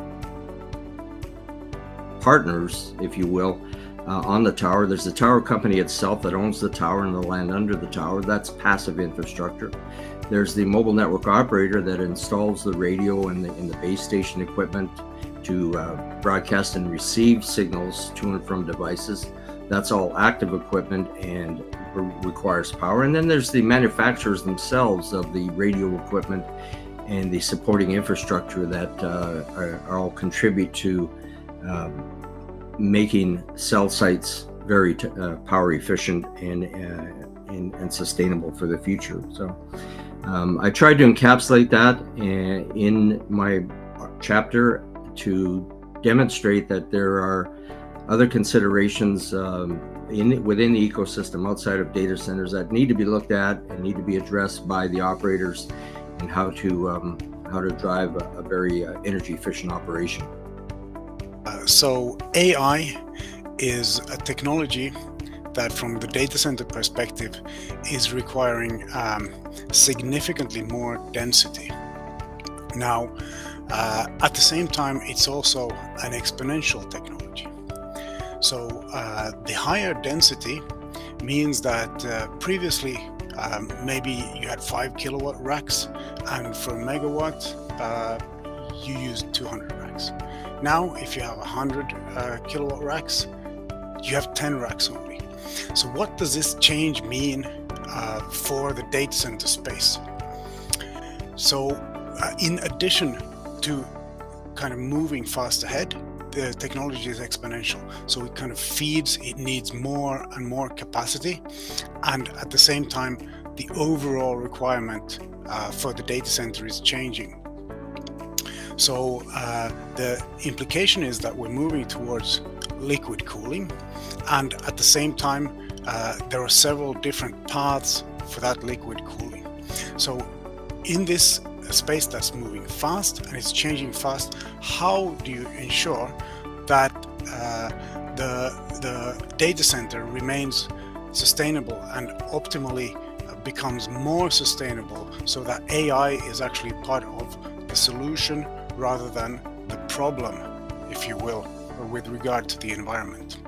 partners, if you will, on the tower. There's the tower company itself that owns the tower and the land under the tower. That's passive infrastructure. There's the mobile network operator that installs the radio and the base station equipment to broadcast and receive signals to and from devices. That's all active equipment and requires power. And then there's the manufacturers themselves of the radio equipment and the supporting infrastructure that all contribute to making cell sites very power efficient and sustainable for the future. So I tried to encapsulate that in my chapter to demonstrate that there are other considerations within the ecosystem outside of data centers that need to be looked at and need to be addressed by the operators, and how to drive a very energy efficient operation. So AI is a technology that, from the data center perspective, is requiring significantly more density. Now, at the same time, it's also an exponential technology. So the higher density means that previously maybe you had 5 kilowatt racks, and for a megawatt you used 200 racks. Now, if you have 100 kilowatt racks, you have 10 racks only. So what does this change mean for the data center space? So in addition to kind of moving fast ahead, the technology is exponential. So it kind of feeds, it needs more and more capacity. And at the same time, the overall requirement for the data center is changing. So the implication is that we're moving towards liquid cooling, and at the same time there are several different paths for that liquid cooling. So in this space that's moving fast and it's changing fast, how do you ensure that the data center remains sustainable and optimally becomes more sustainable, so that AI is actually part of the solution rather than the problem, if you will, with regard to the environment?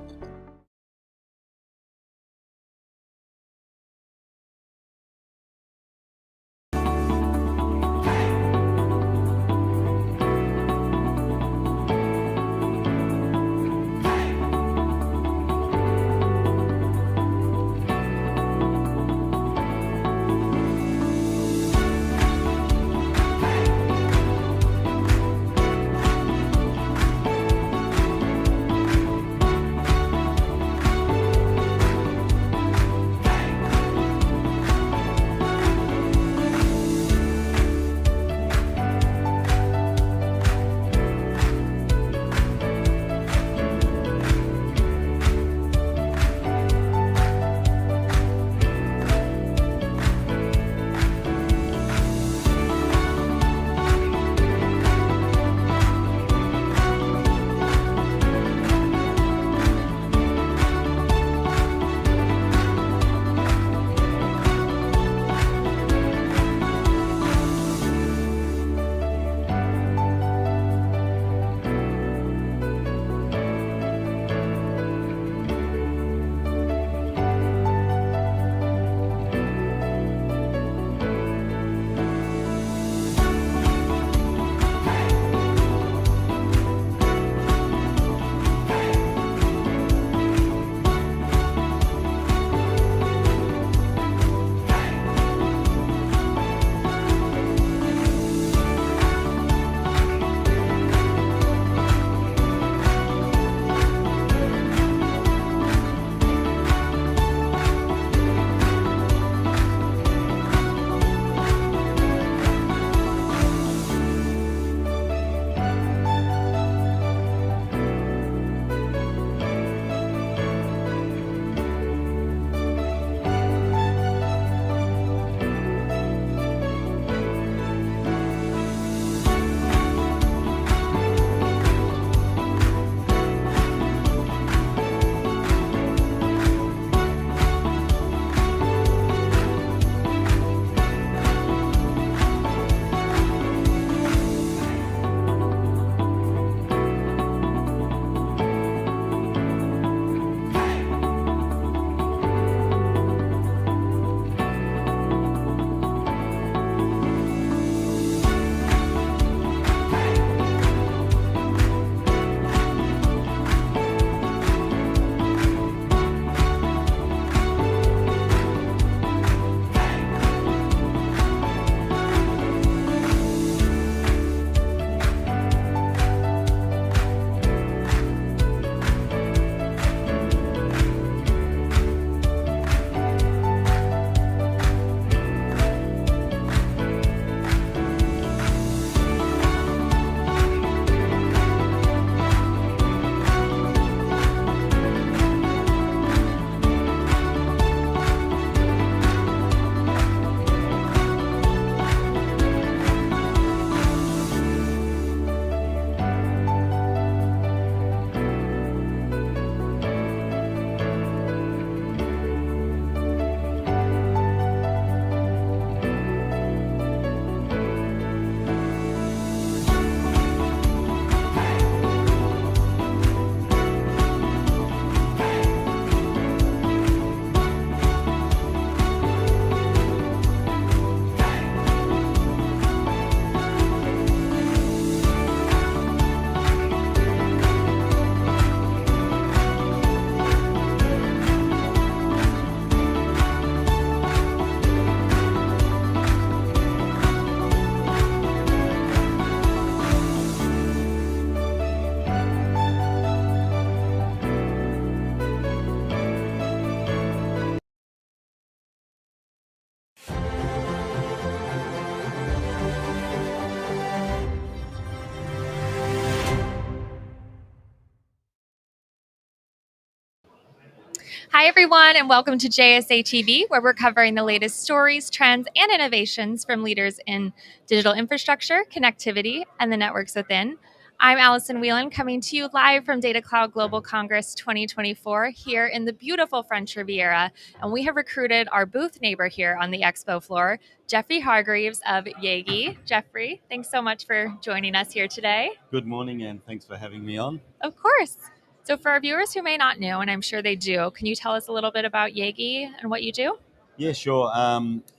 Hi, everyone, and welcome to JSA TV, where we're covering the latest stories, trends, and innovations from leaders in digital infrastructure, connectivity, and the networks within. I'm Allison Whelan, coming to you live from Datacloud Global Congress 2024 here in the beautiful French Riviera. And we have recruited our booth neighbor here on the expo floor, Jeffrey Hargreaves of Yagi. Jeffrey, thanks so much for joining us here today. Good morning, and thanks for having me on. Of course. So for our viewers who may not know, and I'm sure they do, can you tell us a little bit about Yagi and what you do? Yeah, sure.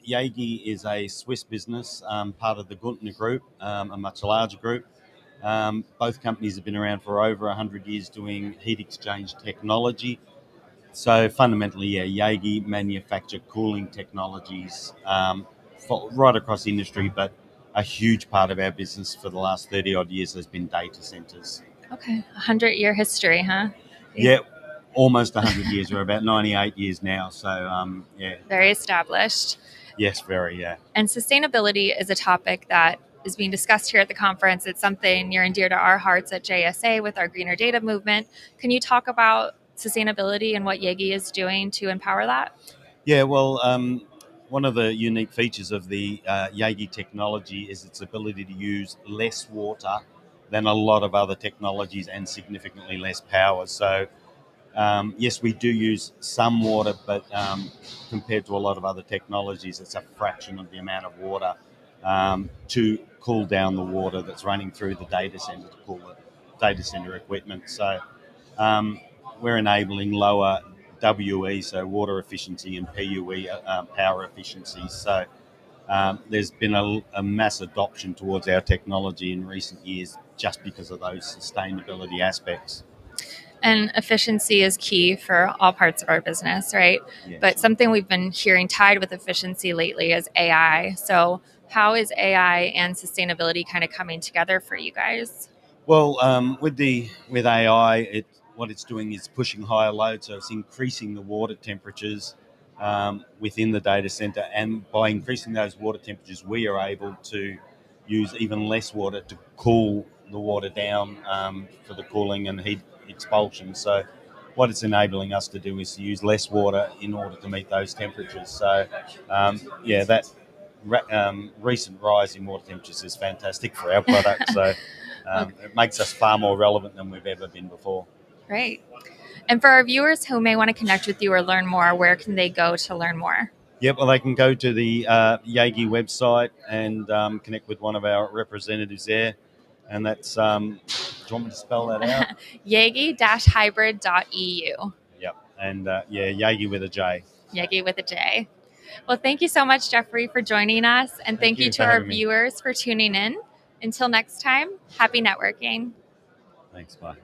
Yagi is a Swiss business, part of the Guntner Group, a much larger group. Both companies have been around for over 100 years doing heat exchange technology. So fundamentally, Yagi manufacture cooling technologies right across industry, but a huge part of our business for the last 30 odd years has been data centers. Okay, 100-year history, huh? Yeah, almost 100 years. We're about 98 years now. So, yeah. Very established. Yes, very, yeah. And sustainability is a topic that is being discussed here at the conference. It's something near and dear to our hearts at JSA with our greener data movement. Can you talk about sustainability and what Yagi is doing to empower that? Yeah, well, one of the unique features of the Yagi technology is its ability to use less water than a lot of other technologies and significantly less power. So, yes, we do use some water, but compared to a lot of other technologies, it's a fraction of the amount of water to cool down the water that's running through the data center to cool the data center equipment. So we're enabling lower WE, so water efficiency, and PUE, power efficiency. So there's been a mass adoption towards our technology in recent years just because of those sustainability aspects. And efficiency is key for all parts of our business, right? Yes. But something we've been hearing tied with efficiency lately is AI. So how is AI and sustainability kind of coming together for you guys? Well, with AI, what it's doing is pushing higher load, so it's increasing the water temperatures within the data center, and by increasing those water temperatures, we are able to use even less water to cool the water down for the cooling and heat expulsion. So what it's enabling us to do is to use less water in order to meet those temperatures. So that recent rise in water temperatures is fantastic for our product. So it makes us far more relevant than we've ever been before. Great. And for our viewers who may want to connect with you or learn more, where can they go to learn more? Yep, well, they can go to the Yagi website and connect with one of our representatives there. And that's, do you want me to spell that out? Yagi-hybrid.eu. Yep, and Yagi with a J. Yagi with a J. Well, thank you so much, Jeffrey, for joining us. And thank you to our viewers for tuning in. Until next time, happy networking. Thanks, bye.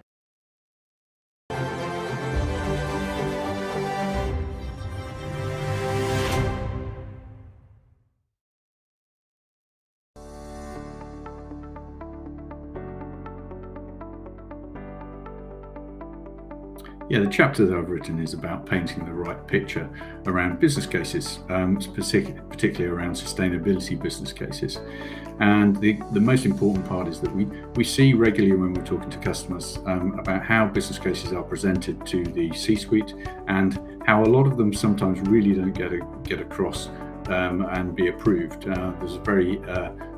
Yeah, the chapter that I've written is about painting the right picture around business cases, particularly around sustainability business cases. And the most important part is that we see regularly when we're talking to customers about how business cases are presented to the C-suite and how a lot of them sometimes really don't get across and be approved. There's a very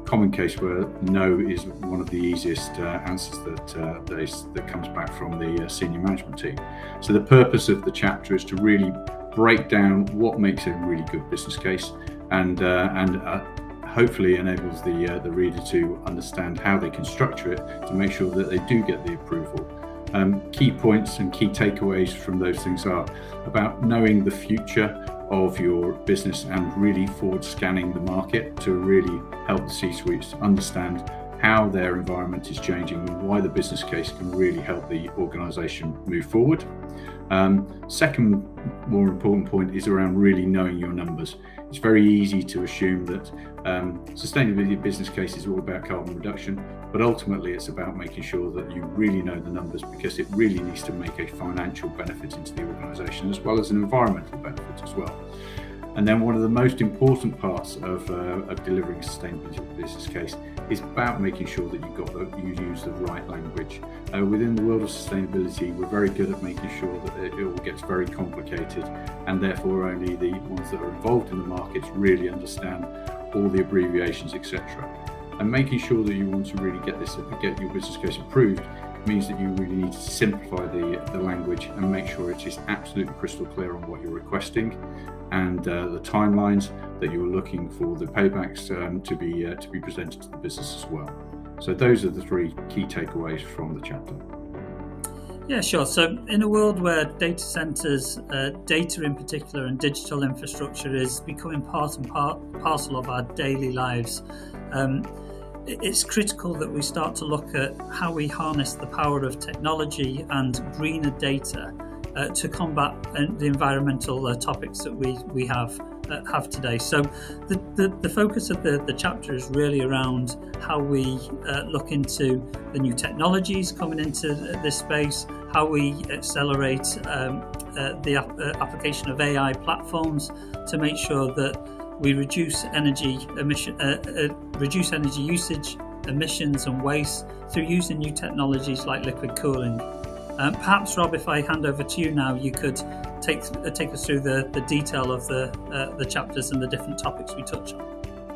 common case where no is one of the easiest answers that comes back from the senior management team. So the purpose of the chapter is to really break down what makes a really good business case and hopefully enables the reader to understand how they can structure it to make sure that they do get the approval. Key points and key takeaways from those things are about knowing the future of your business and really forward scanning the market to really help the C-suites understand how their environment is changing and why the business case can really help the organization move forward. Second more important point is around really knowing your numbers. It's very easy to assume that sustainability business case is all about carbon reduction, but ultimately it's about making sure that you really know the numbers because it really needs to make a financial benefit into the organization as well as an environmental benefit as well. And then one of the most important parts of delivering a sustainability business case is about making sure that you use the right language. Within the world of sustainability, we're very good at making sure that it all gets very complicated, and therefore only the ones that are involved in the markets really understand all the abbreviations, etc. And making sure that you want to really get your business case approved means that you really need to simplify the language and make sure it is absolutely crystal clear on what you're requesting, and the timelines that you're looking for the paybacks to be presented to the business as well. So those are the three key takeaways from the chapter. Yeah, sure. So in a world where data centers, data in particular, and digital infrastructure is becoming part and parcel of our daily lives, it's critical that we start to look at how we harness the power of technology and greener data to combat the environmental topics that we have today. So the focus of the chapter is really around how we look into the new technologies coming into this space, how we accelerate the application of AI platforms to make sure that we reduce energy usage, emissions and waste through using new technologies like liquid cooling. Perhaps, Rob, if I hand over to you now, you could take us through the detail of the chapters and the different topics we touch on.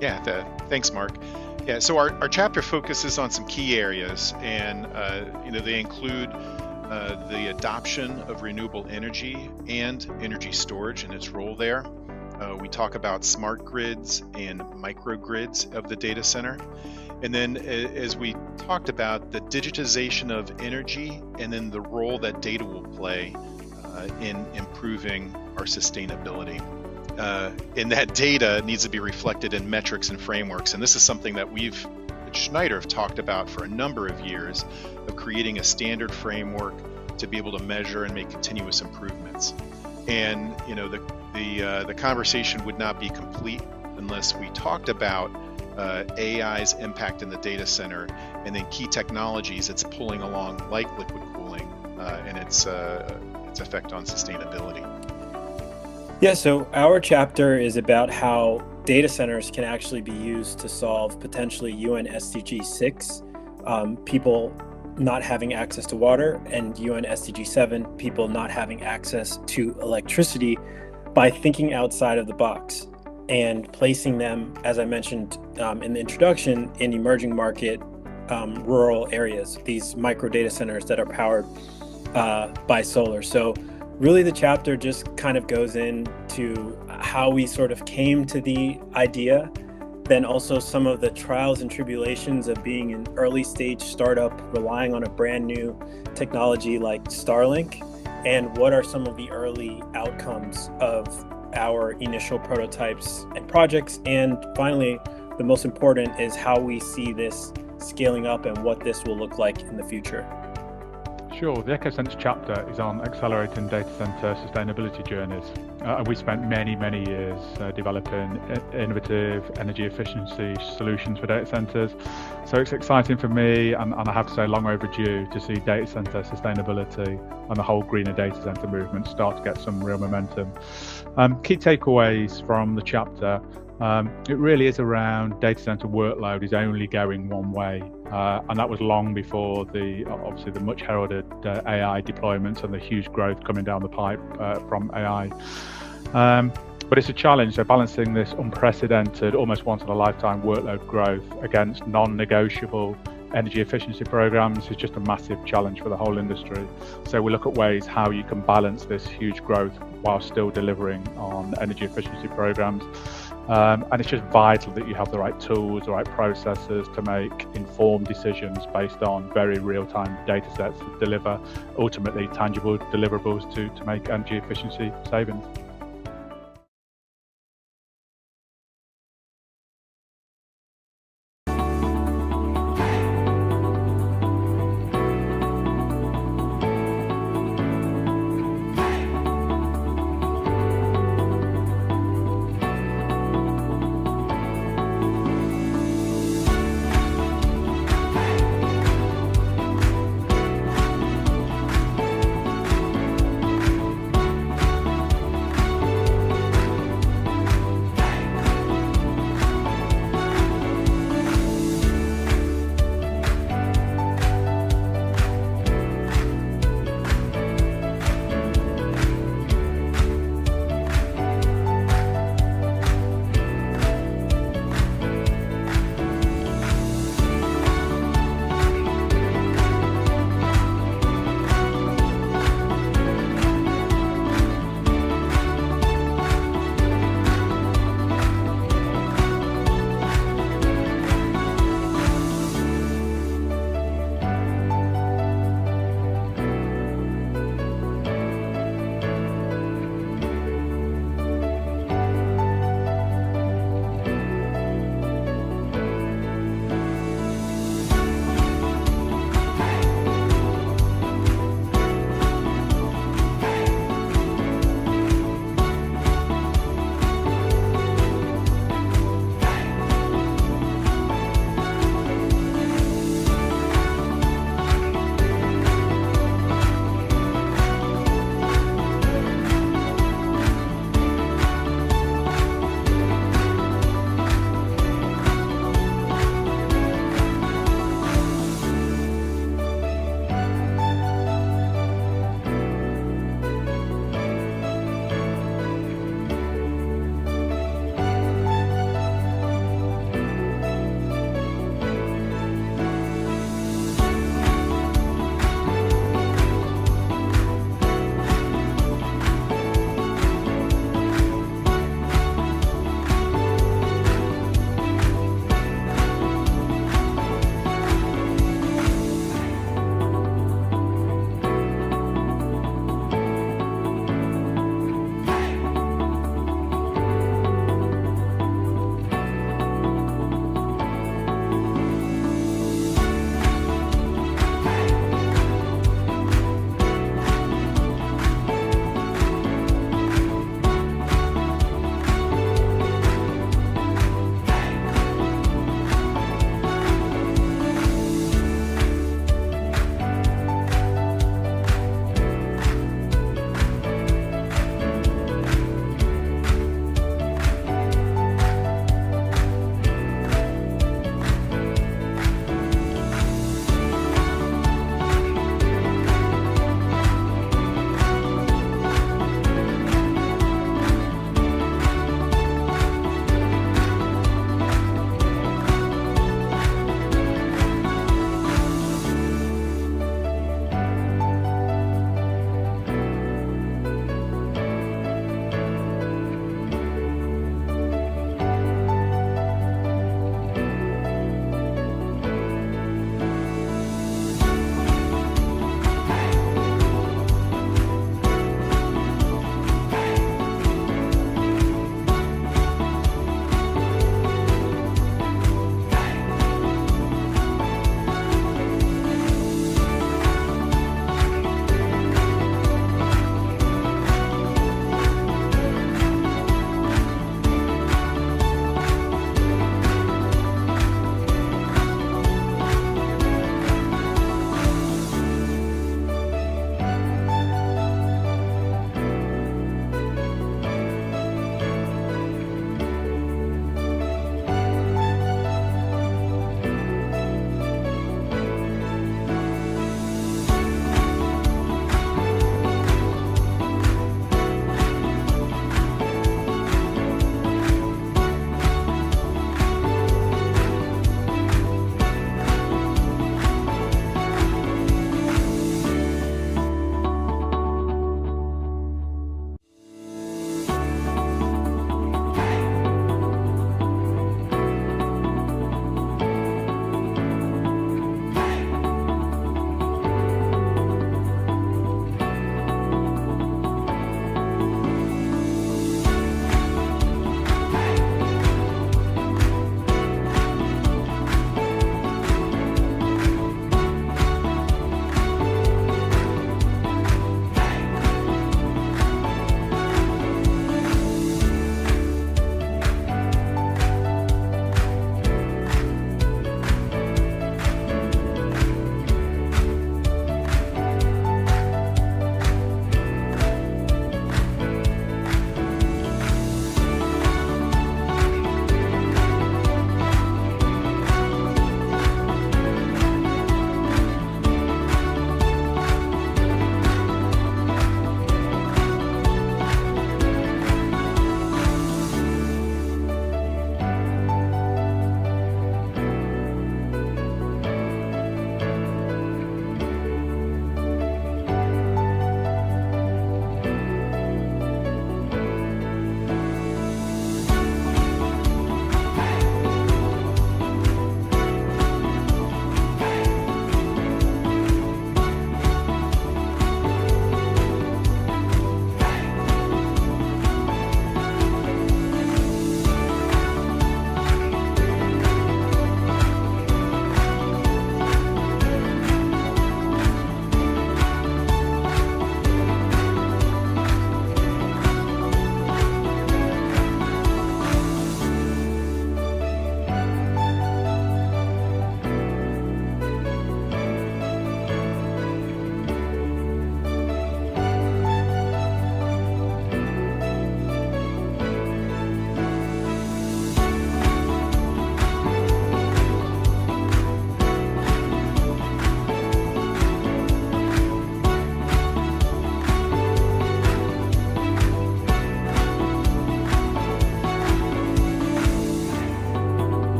Yeah, thanks, Mark. Yeah, so our chapter focuses on some key areas, and they include the adoption of renewable energy and energy storage and its role there. We talk about smart grids and microgrids of the data center. And then as we talked about the digitization of energy and then the role that data will play in improving our sustainability. And that data needs to be reflected in metrics and frameworks. And this is something that we've at Schneider have talked about for a number of years, of creating a standard framework to be able to measure and make continuous improvements. And the conversation would not be complete unless we talked about AI's impact in the data center, and then key technologies it's pulling along, like liquid cooling, and its effect on sustainability. Yeah, so our chapter is about how data centers can actually be used to solve potentially UN SDG 6, people not having access to water, and UN SDG 7, people not having access to electricity, by thinking outside of the box and placing them, as I mentioned in the introduction, in emerging market rural areas, these micro data centers that are powered by solar. So really the chapter just kind of goes into how we sort of came to the idea, then also some of the trials and tribulations of being an early stage startup relying on a brand new technology like Starlink, and what are some of the early outcomes of our initial prototypes and projects. And finally, the most important is how we see this scaling up and what this will look like in the future. Sure, the EcoSense chapter is on accelerating data center sustainability journeys. We spent many years developing innovative energy efficiency solutions for data centers. So it's exciting for me, and I have to say long overdue, to see data center sustainability and the whole greener data center movement start to get some real momentum. Key takeaways from the chapter. It really is around data center workload is only going one way, and that was long before obviously the much heralded AI deployments and the huge growth coming down the pipe from AI. But it's a challenge, so balancing this unprecedented, almost once in a lifetime workload growth against non-negotiable energy efficiency programs is just a massive challenge for the whole industry. So we look at ways how you can balance this huge growth while still delivering on energy efficiency programs. And it's just vital that you have the right tools, the right processes to make informed decisions based on very real-time data sets to deliver ultimately tangible deliverables to make energy efficiency savings.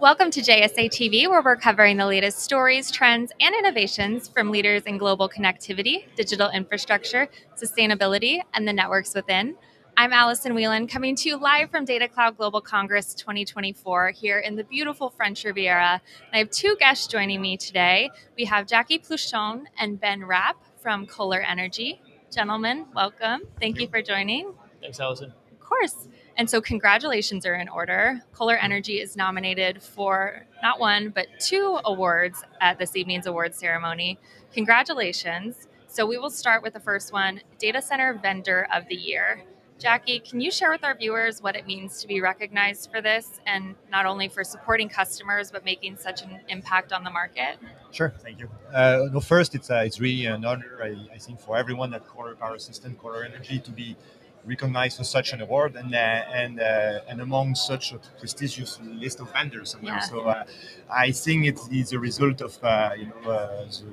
Welcome to JSA TV, where we're covering the latest stories, trends, and innovations from leaders in global connectivity, digital infrastructure, sustainability, and the networks within. I'm Allison Whelan, coming to you live from Datacloud Global Congress 2024 here in the beautiful French Riviera. And I have two guests joining me today. We have Jackie Pluchon and Ben Rapp from Kohler Energy. Gentlemen, welcome. Thank you for joining. Thanks, Allison. Of course. And so congratulations are in order. Kohler Energy is nominated for not one, but 2 awards at this evening's awards ceremony. Congratulations. So we will start with the first one, Data Center Vendor of the Year. Jackie, can you share with our viewers what it means to be recognized for this, and not only for supporting customers, but making such an impact on the market? Sure, thank you. No, first, it's really an honor, I think, for everyone at Kohler Power Systems, Kohler Energy, to be recognized for such an award and among such a prestigious list of vendors. Yeah. So I think it is a result of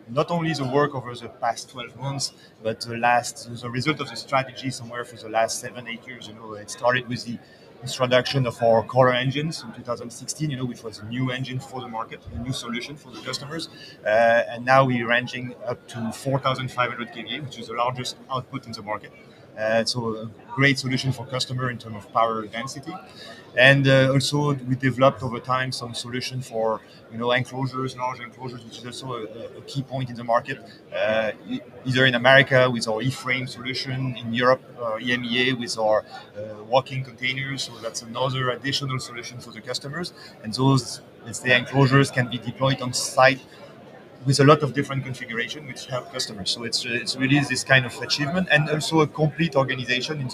not only the work over the past 12 months, but the result of the strategy somewhere for the last 7-8 years. It started with the introduction of our Kohler engines in 2016, which was a new engine for the market, a new solution for the customers. And now we're ranging up to 4,500 kVA, which is the largest output in the market. So a great solution for customer in terms of power density. And also we developed over time some solution for enclosures, large enclosures, which is also a key point in the market. Either in America with our E-frame solution, in Europe, EMEA with our walking containers. So that's another additional solution for the customers. And those, let's say, enclosures can be deployed on site with a lot of different configuration, which help customers. So it's really this kind of achievement, and also a complete organization in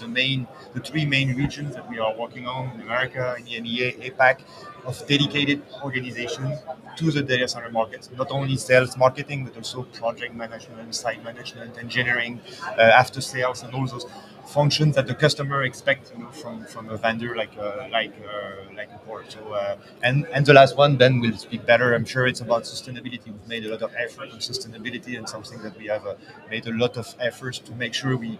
the 3 main regions that we are working on in America, in EMEA, APAC, of dedicated organization to the data center market. Not only sales, marketing, but also project management, site management, engineering, after sales, and all those functions that the customer expects from a vendor like a Kohler. So and the last one, Ben will speak better. I'm sure it's about sustainability. We've made a lot of effort on sustainability, and something that we have made a lot of efforts to make sure we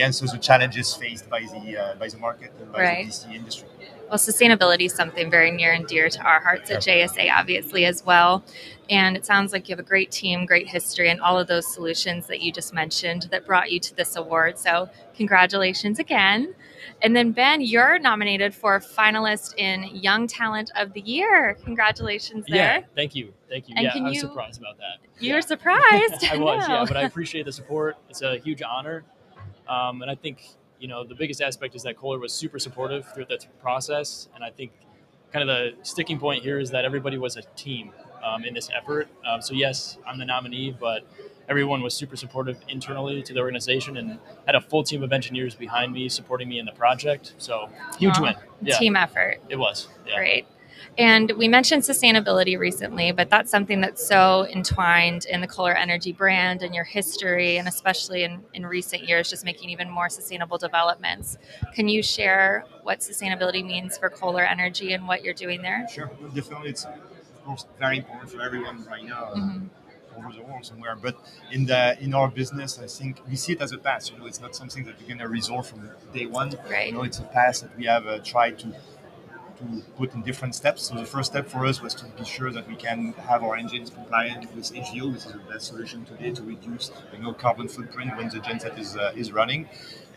answer the challenges faced by the market and by the DC industry. Well, sustainability is something very near and dear to our hearts at JSA, obviously, as well. And it sounds like you have a great team, great history, and all of those solutions that you just mentioned that brought you to this award. So congratulations again. And then, Ben, you're nominated for finalist in Young Talent of the Year. Congratulations there. Yeah, thank you. Thank you. And I was surprised about that. You were surprised? I was, but I appreciate the support. It's a huge honor. And I think, the biggest aspect is that Kohler was super supportive throughout that process. And I think kind of the sticking point here is that everybody was a team in this effort. So yes, I'm the nominee, but everyone was super supportive internally to the organization and had a full team of engineers behind me supporting me in the project. So huge win. Yeah. Team effort. It was. Yeah. Great. And we mentioned sustainability recently, but that's something that's so entwined in the Kohler Energy brand and your history, and especially in recent years, just making even more sustainable developments. Can you share what sustainability means for Kohler Energy and what you're doing there? Sure. Definitely. It's, of course, very important for everyone right now. Over the world somewhere, but in our business, I think we see it as a path. It's not something that you're going to resolve from day one. Right. It's a path that we have tried to put in different steps. So the first step for us was to be sure that we can have our engines compliant with HVO, which is the best solution today to reduce carbon footprint when the genset is running.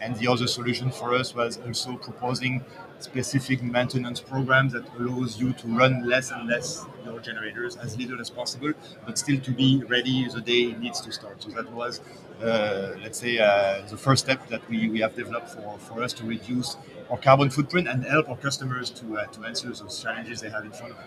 And the other solution for us was also proposing specific maintenance programs that allows you to run less and less your generators, as little as possible, but still to be ready the day it needs to start. So that was, the first step that we have developed for us to reduce our carbon footprint and help our customers to answer those challenges they have in front of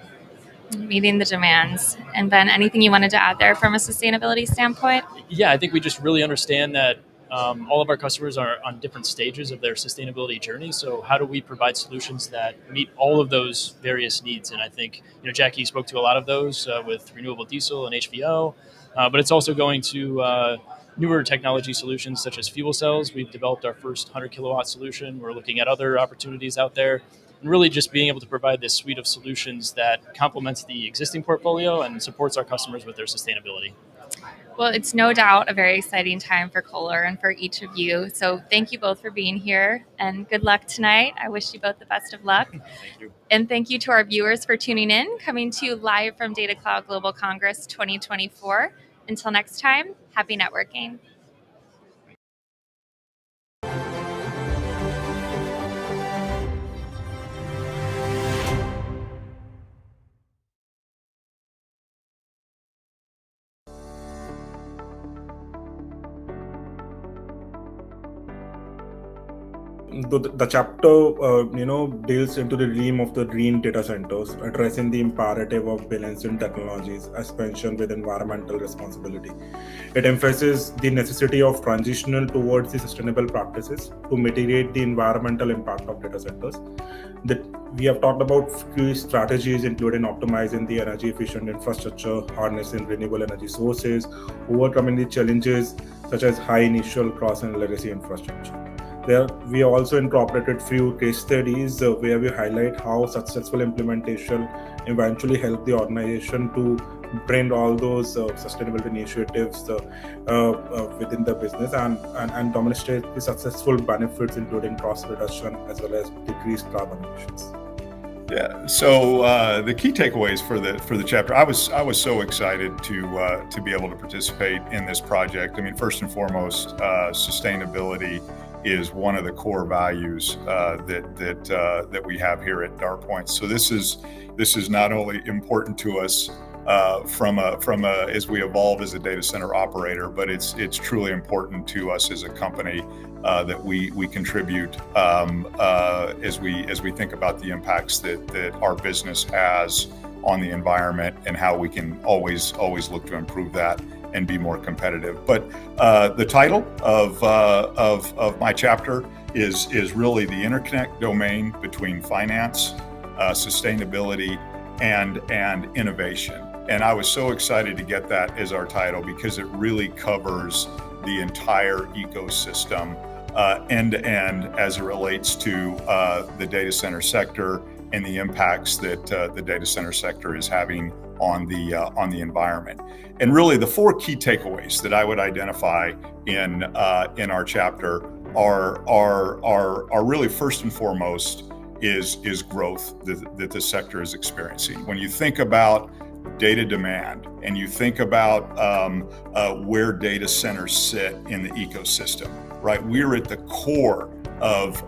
them. Meeting the demands. And Ben, anything you wanted to add there from a sustainability standpoint? Yeah, I think we just really understand that all of our customers are on different stages of their sustainability journey. So how do we provide solutions that meet all of those various needs? And I think, Jackie spoke to a lot of those with renewable diesel and HVO, but it's also going to newer technology solutions such as fuel cells. We've developed our first 100 kilowatt solution. We're looking at other opportunities out there, and really just being able to provide this suite of solutions that complements the existing portfolio and supports our customers with their sustainability. Well, it's no doubt a very exciting time for Kohler and for each of you. So thank you both for being here and good luck tonight. I wish you both the best of luck. Thank you. And thank you to our viewers for tuning in, coming to you live from Datacloud Global Congress 2024. Until next time, happy networking. The chapter deals into the realm of the green data centers, addressing the imperative of balancing technologies expansion with environmental responsibility. It emphasizes the necessity of transitional towards the sustainable practices to mitigate the environmental impact of data centers. That we have talked about key strategies, including optimizing the energy efficient infrastructure, harnessing renewable energy sources, overcoming the challenges such as high initial cost and legacy infrastructure. There, we also incorporated few case studies where we highlight how successful implementation eventually helped the organization to bring all those sustainability initiatives within the business and demonstrate the successful benefits, including cost reduction as well as decreased carbon emissions. Yeah. So the key takeaways for the chapter, I was so excited to be able to participate in this project. I mean, first and foremost, sustainability is one of the core values that we have here at DartPoint. So this is not only important to us from a as we evolve as a data center operator, but it's truly important to us as a company that we contribute as we think about the impacts that our business has on the environment and how we can always look to improve that and be more competitive. But the title of my chapter is really the interconnect domain between finance, sustainability, and innovation. And I was so excited to get that as our title because it really covers the entire ecosystem end to end as it relates to the data center sector and the impacts that the data center sector is having on the environment. And really, the four key takeaways that I would identify in our chapter are really first and foremost is growth that the sector is experiencing. When you think about data demand and you think about where data centers sit in the ecosystem, right? We're at the core of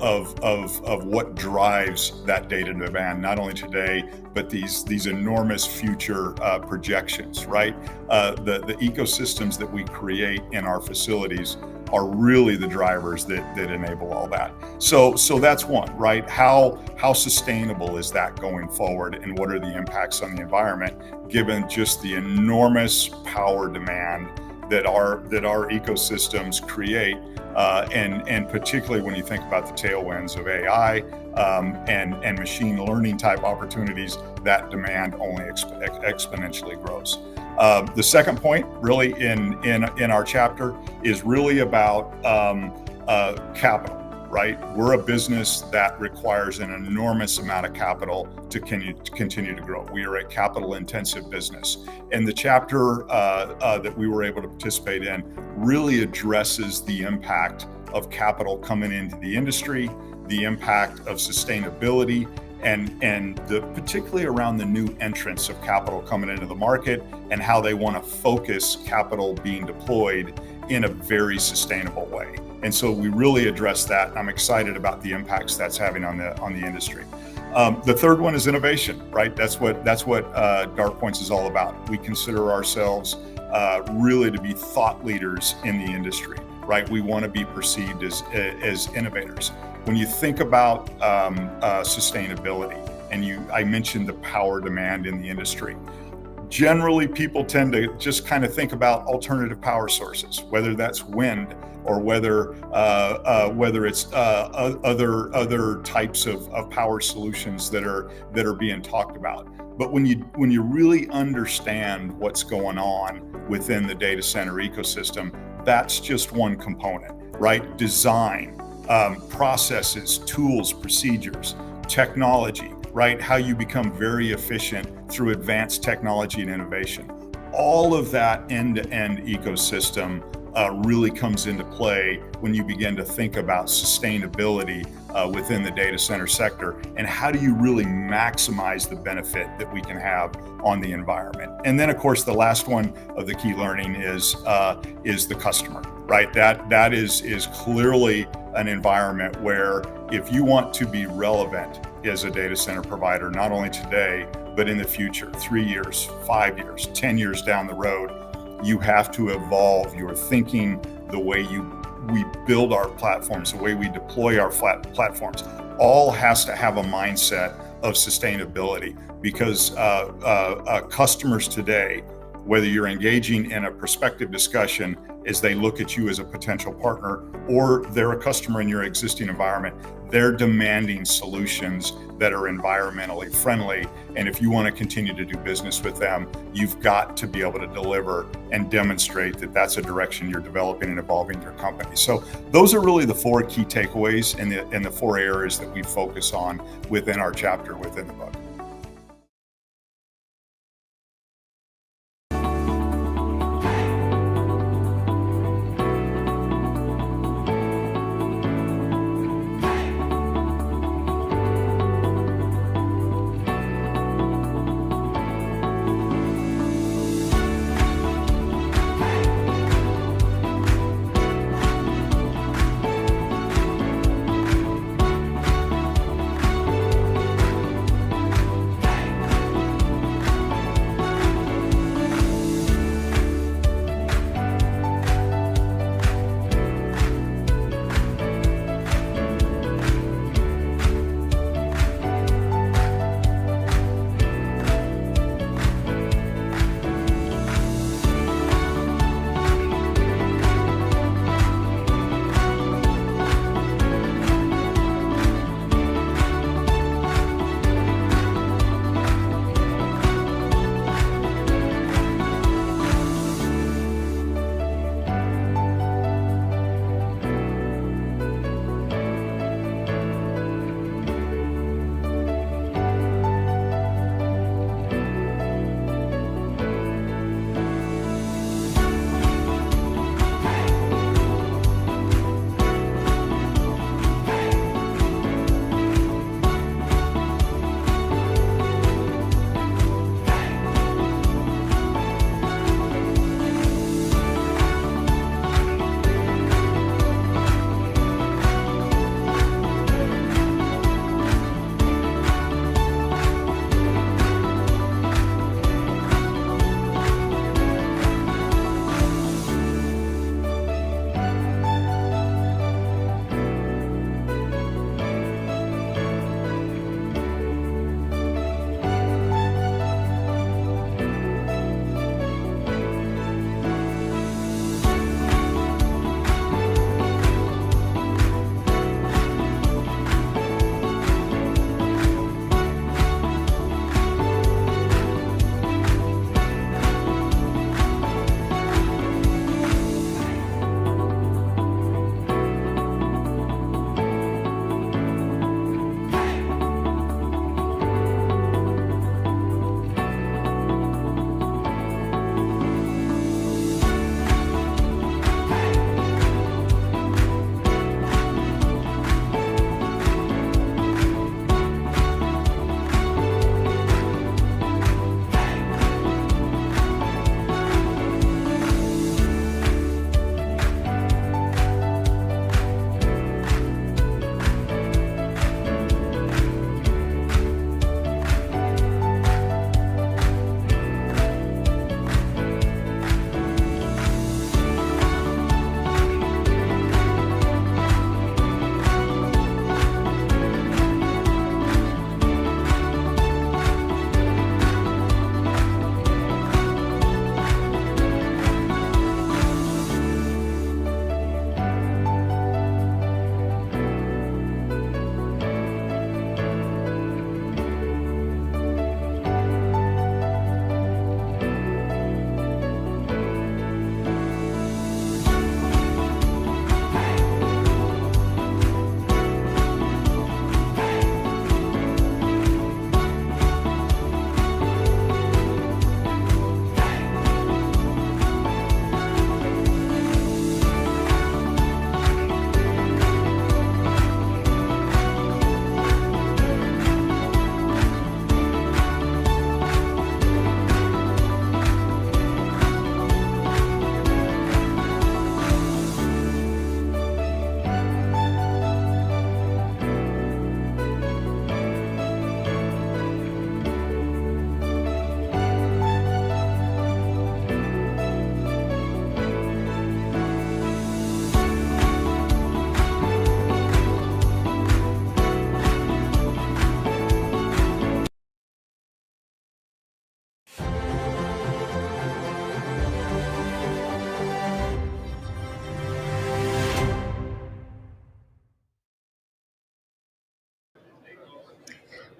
what drives that data demand, not only today, but these enormous future projections, right? The ecosystems that we create in our facilities are really the drivers that enable all that. So that's one, right? How sustainable is that going forward, and what are the impacts on the environment, given just the enormous power demand that our ecosystems create, and particularly when you think about the tailwinds of AI and machine learning type opportunities, that demand only exponentially grows. The second point, really, in our chapter, is really about capital. Right? We're a business that requires an enormous amount of capital to continue to grow. We are a capital intensive business. And the chapter that we were able to participate in really addresses the impact of capital coming into the industry, the impact of sustainability, and particularly around the new entrance of capital coming into the market and how they want to focus capital being deployed in a very sustainable way. And so we really address that, and I'm excited about the impacts that's having on the industry. The third one is innovation, right? That's what DartPoints is all about. We consider ourselves really to be thought leaders in the industry, right? We want to be perceived as innovators. When you think about sustainability, and I mentioned the power demand in the industry, generally people tend to just kind of think about alternative power sources, whether that's wind or whether it's other types of power solutions that are being talked about. But when you really understand what's going on within the data center ecosystem, that's just one component, right? Design, processes, tools, procedures, technology, right? How you become very efficient through advanced technology and innovation. all of that end-to-end ecosystem really comes into play when you begin to think about sustainability within the data center sector, and how do you really maximize the benefit that we can have on the environment. And then, of course, the last one of the key learning is the customer, right? That is clearly an environment where if you want to be relevant as a data center provider, not only today, but in the future, 3 years, 5 years, 10 years down the road, you have to evolve your thinking, the way we build our platforms, the way we deploy our platforms, all has to have a mindset of sustainability, because customers today, whether you're engaging in a prospective discussion as they look at you as a potential partner, or they're a customer in your existing environment, they're demanding solutions that are environmentally friendly. And if you want to continue to do business with them, you've got to be able to deliver and demonstrate that that's a direction you're developing and evolving your company. So those are really the 4 key takeaways and the 4 areas that we focus on within our chapter within the book.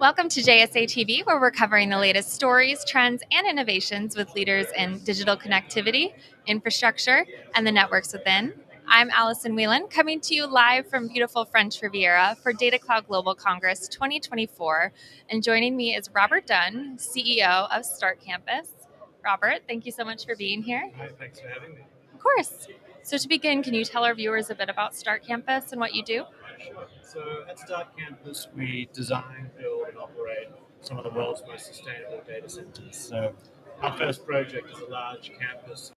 Welcome to JSA TV, where we're covering the latest stories, trends, and innovations with leaders in digital connectivity, infrastructure, and the networks within. I'm Allison Whelan, coming to you live from beautiful French Riviera for Datacloud Global Congress 2024. And joining me is Robert Dunn, CEO of Start Campus. Robert, thank you so much for being here. Hi, thanks for having me. Of course. So to begin, can you tell our viewers a bit about Start Campus and what you do? Sure. So at Start Campus, we design, build, and operate some of the world's most sustainable data centers. So our first project is a large campus.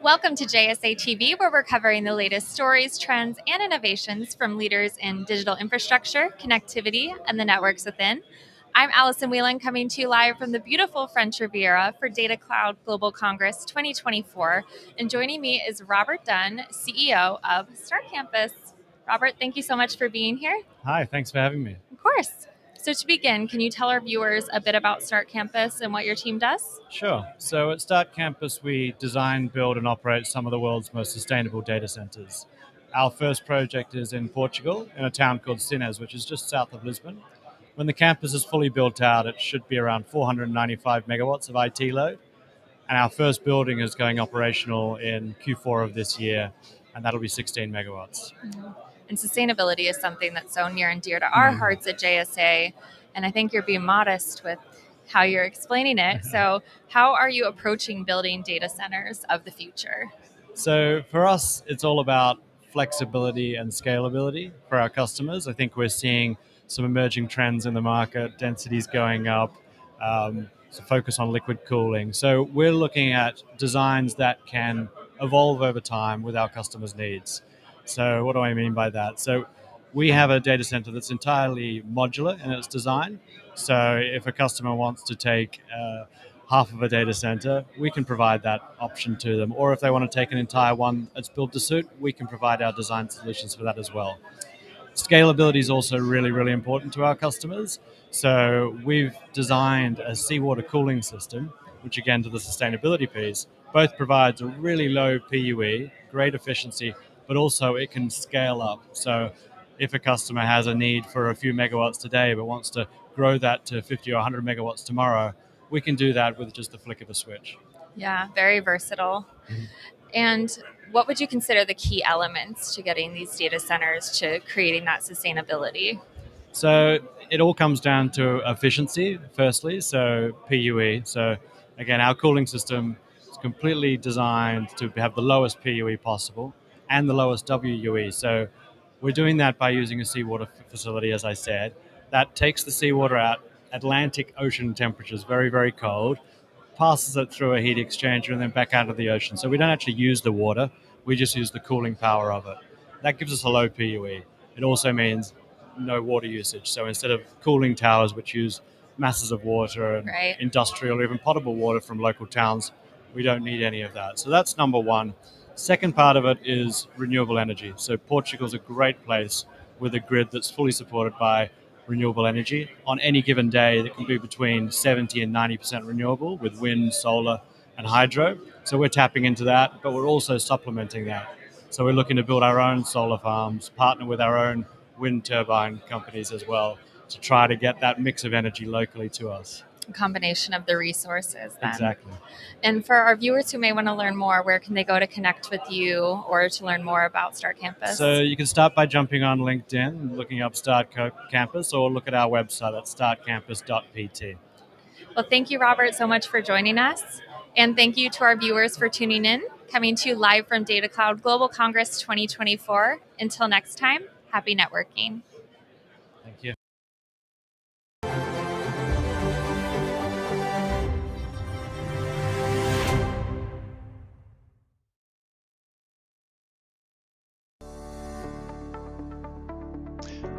Welcome to JSA TV, where we're covering the latest stories, trends, and innovations from leaders in digital infrastructure, connectivity, and the networks within. I'm Allison Whelan, coming to you live from the beautiful French Riviera for Datacloud Global Congress 2024. And joining me is Robert Dunn, CEO of Start Campus. Robert, thank you so much for being here. Hi, thanks for having me. Of course. So to begin, can you tell our viewers a bit about Start Campus and what your team does? Sure. So at Start Campus, we design, build, and operate some of the world's most sustainable data centers. Our first project is in Portugal, in a town called Sines, which is just south of Lisbon. When the campus is fully built out, it should be around 495 megawatts of IT load. And our first building is going operational in Q4 of this year, and that'll be 16 megawatts. Mm-hmm. And sustainability is something that's so near and dear to our hearts at JSA. And I think you're being modest with how you're explaining it. So how are you approaching building data centers of the future? So for us, it's all about flexibility and scalability for our customers. I think we're seeing some emerging trends in the market, densities going up, so focus on liquid cooling. So we're looking at designs that can evolve over time with our customers' needs. So what do I mean by that? So we have a data center that's entirely modular in its design. So if a customer wants to take half of a data center, we can provide that option to them. Or if they want to take an entire one that's built to suit, we can provide our design solutions for that as well. Scalability is also really, really important to our customers. So we've designed a seawater cooling system, which again, to the sustainability piece, both provides a really low PUE, great efficiency, but also it can scale up. So if a customer has a need for a few megawatts today, but wants to grow that to 50 or 100 megawatts tomorrow, we can do that with just the flick of a switch. Yeah, very versatile. And what would you consider the key elements to getting these data centers to creating that sustainability? So it all comes down to efficiency, firstly, so PUE. So again, our cooling system is completely designed to have the lowest PUE possible and the lowest WUE. So we're doing that by using a seawater facility, as I said. That takes the seawater out, Atlantic Ocean temperatures, very, very cold, passes it through a heat exchanger and then back out of the ocean. So we don't actually use the water, we just use the cooling power of it. That gives us a low PUE. It also means no water usage. So instead of cooling towers, which use masses of water and industrial or even potable water from local towns, we don't need any of that. So that's number one. Second part of it is renewable energy. So Portugal's a great place with a grid that's fully supported by renewable energy. On any given day, that can be between 70 and 90% renewable with wind, solar, and hydro. So we're tapping into that, but we're also supplementing that. So we're looking to build our own solar farms, partner with our own wind turbine companies as well, to try to get that mix of energy locally to us. A combination of the resources then. Exactly. And for our viewers who may want to learn more, where can they go to connect with you or to learn more about Start Campus? So you can start by jumping on LinkedIn, looking up Start Campus, or look at our website at startcampus.pt. Well, thank you, Robert, so much for joining us. And thank you to our viewers for tuning in, coming to you live from Datacloud Global Congress 2024. Until next time, happy networking. Thank you.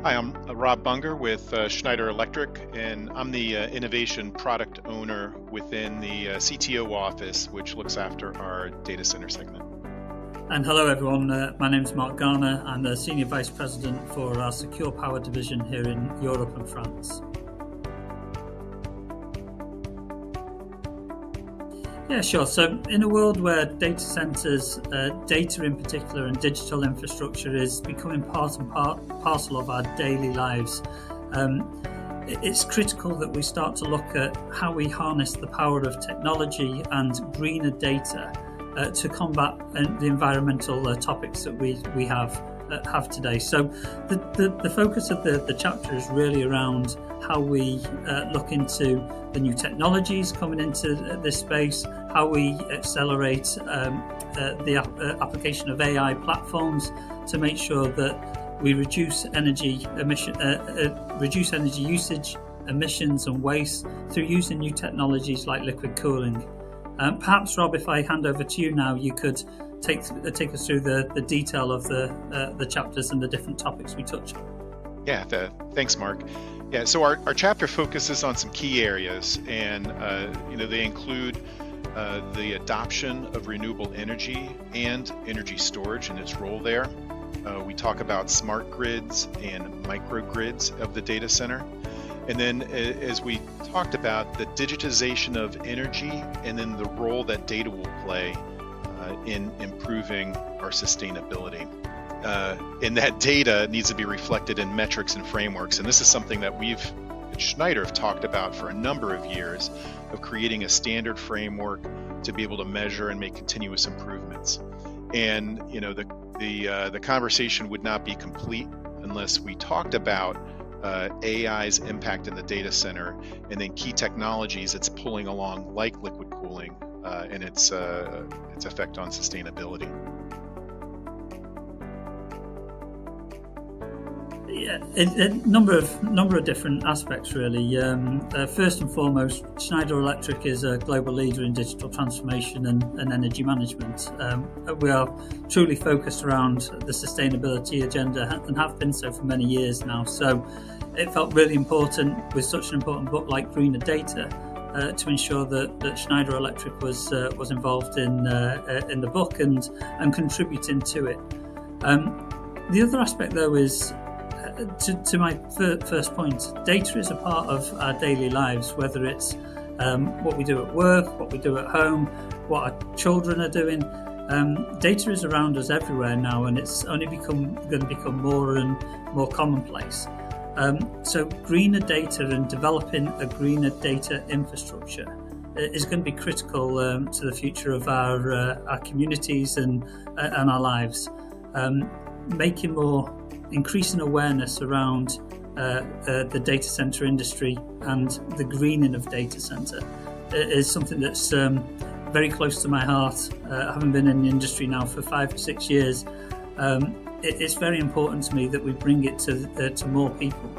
Hi, I'm Rob Bunger with Schneider Electric, and I'm the innovation product owner within the CTO office, which looks after our data center segment. And hello everyone, my name is Mark Garner. I'm the Senior Vice President for our Secure Power division here in Europe and France. Yeah, sure. So in a world where data centers, data in particular, and digital infrastructure is becoming part and parcel of our daily lives, it's critical that we start to look at how we harness the power of technology and greener data to combat the environmental topics that we have today. So the focus of the chapter is really around how we look into the new technologies coming into this space, how we accelerate the application of AI platforms to make sure that we reduce energy usage, emissions and waste through using new technologies like liquid cooling. Perhaps, Rob, if I hand over to you now, you could take us through the detail of the chapters and the different topics we touch on. Yeah, thanks, Mark. Yeah, so our chapter focuses on some key areas, and they include the adoption of renewable energy and energy storage and its role there. We talk about smart grids and microgrids of the data center. And then as we talked about, the digitization of energy and then the role that data will play in improving our sustainability. And that data needs to be reflected in metrics and frameworks. And this is something that we've at Schneider have talked about for a number of years, of creating a standard framework to be able to measure and make continuous improvements. And the conversation would not be complete unless we talked about AI's impact in the data center, and then key technologies it's pulling along, like liquid cooling, and its effect on sustainability. Yeah, a number of different aspects, really. First and foremost, Schneider Electric is a global leader in digital transformation and energy management. We are truly focused around the sustainability agenda and have been so for many years now. So it felt really important with such an important book like Greener Data to ensure that Schneider Electric was involved in the book and contributing to it. The other aspect, though, is to my first point, data is a part of our daily lives, whether it's what we do at work, what we do at home, what our children are doing. Data is around us everywhere now, and it's only going to become more and more commonplace. So greener data and developing a greener data infrastructure is going to be critical to the future of our communities and our lives. Increasing awareness around the data center industry and the greening of data center is something that's very close to my heart. Having been in the industry now for 5 or 6 years, it's very important to me that we bring it to more people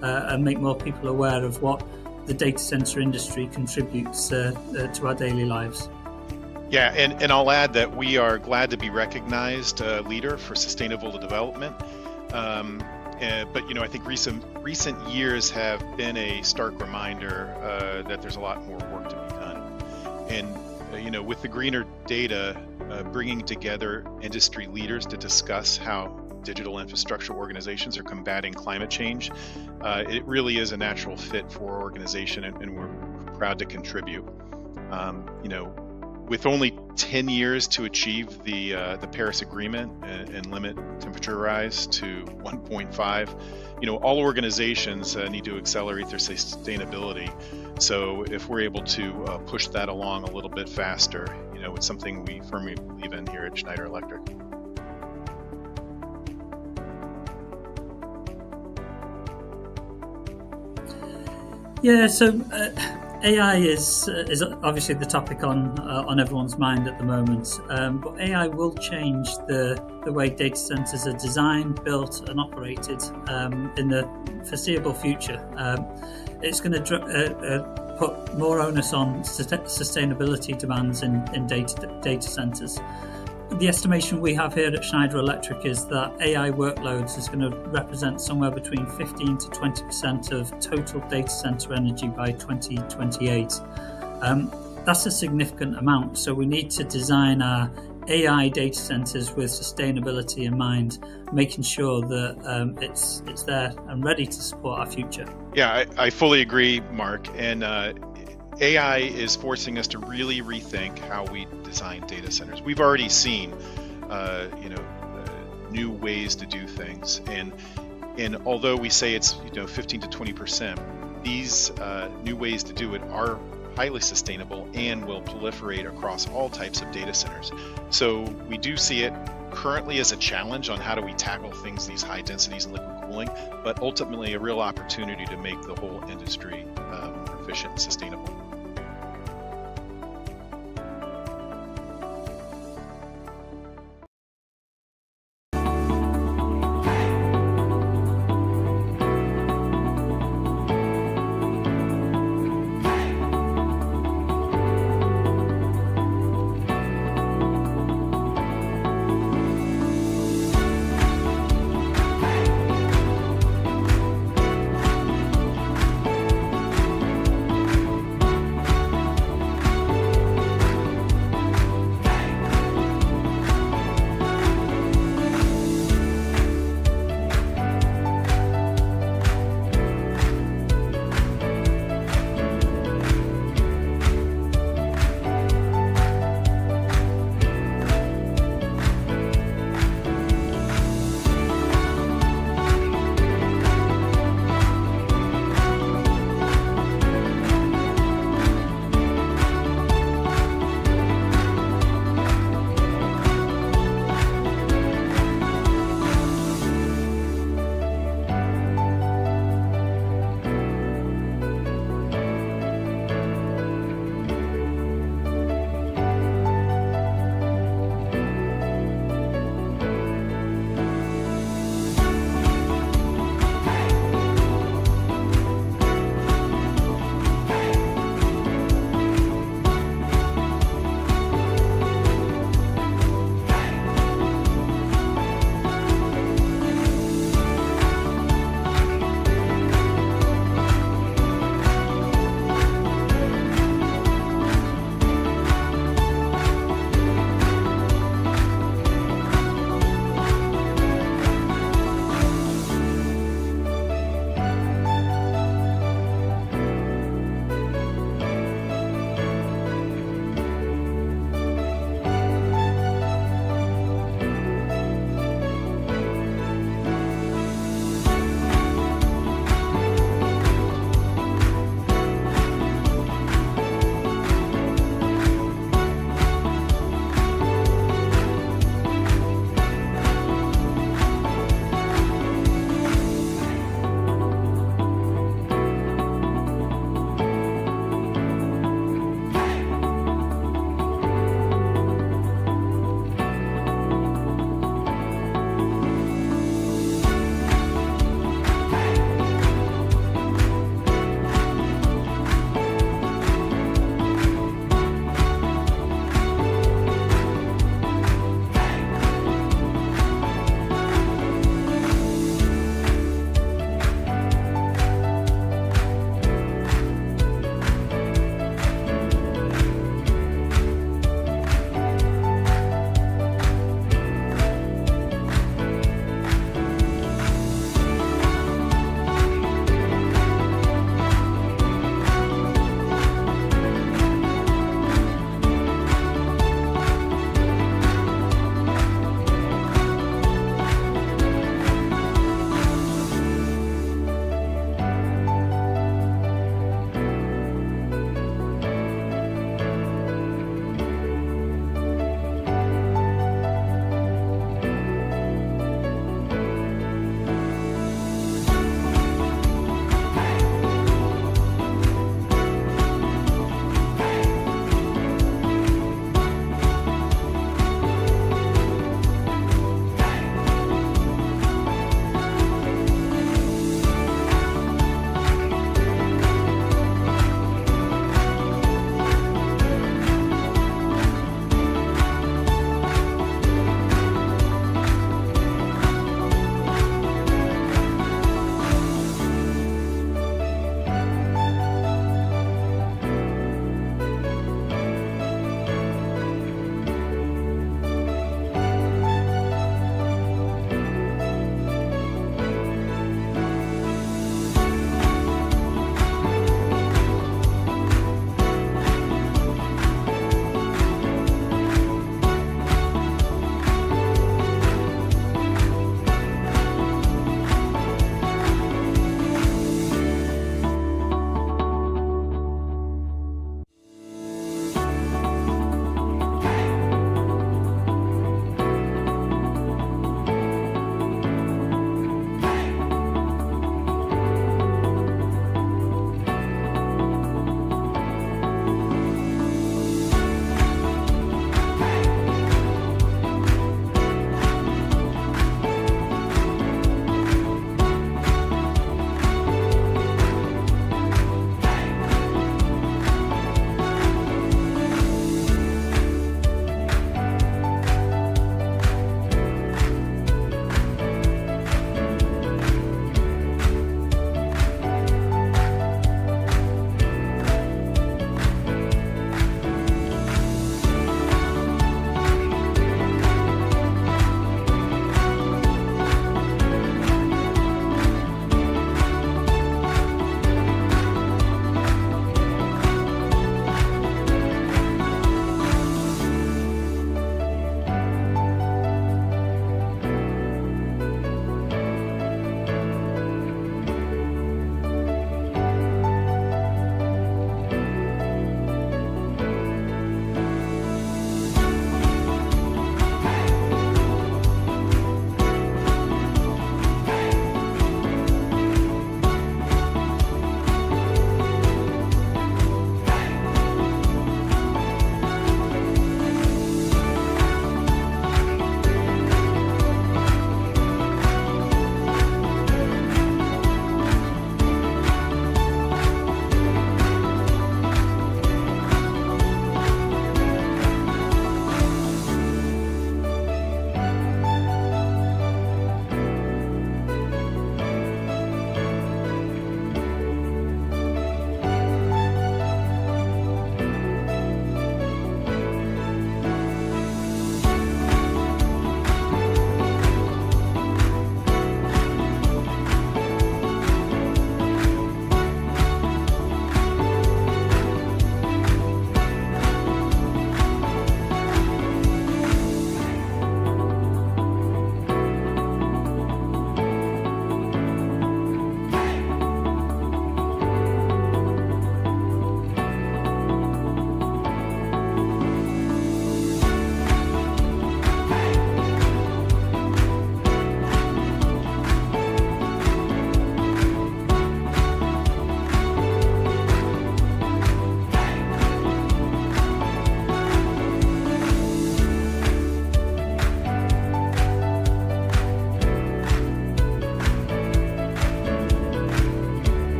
and make more people aware of what the data center industry contributes to our daily lives. Yeah, and I'll add that we are glad to be recognized leader for sustainable development. But I think recent years have been a stark reminder that there's a lot more work to be done. And with the Greener Data, bringing together industry leaders to discuss how digital infrastructure organizations are combating climate change, it really is a natural fit for our organization, and we're proud to contribute. With only 10 years to achieve the Paris Agreement and limit temperature rise to 1.5, all organizations need to accelerate their sustainability. So if we're able to push that along a little bit faster, it's something we firmly believe in here at Schneider Electric. Yeah, so AI is obviously the topic on everyone's mind at the moment, but AI will change the way data centers are designed, built, and operated in the foreseeable future. It's going to put more onus on sustainability demands in data centers. The estimation we have here at Schneider Electric is that AI workloads is going to represent somewhere between 15 to 20% of total data center energy by 2028. That's a significant amount, so we need to design our AI data centers with sustainability in mind, making sure that it's there and ready to support our future. Yeah, I fully agree, Mark. And AI is forcing us to really rethink how we design data centers. We've already seen, new ways to do things, and although we say it's 15 to 20%, these new ways to do it are highly sustainable and will proliferate across all types of data centers. So we do see it currently as a challenge on how do we tackle things, these high densities and liquid cooling, but ultimately a real opportunity to make the whole industry efficient and sustainable.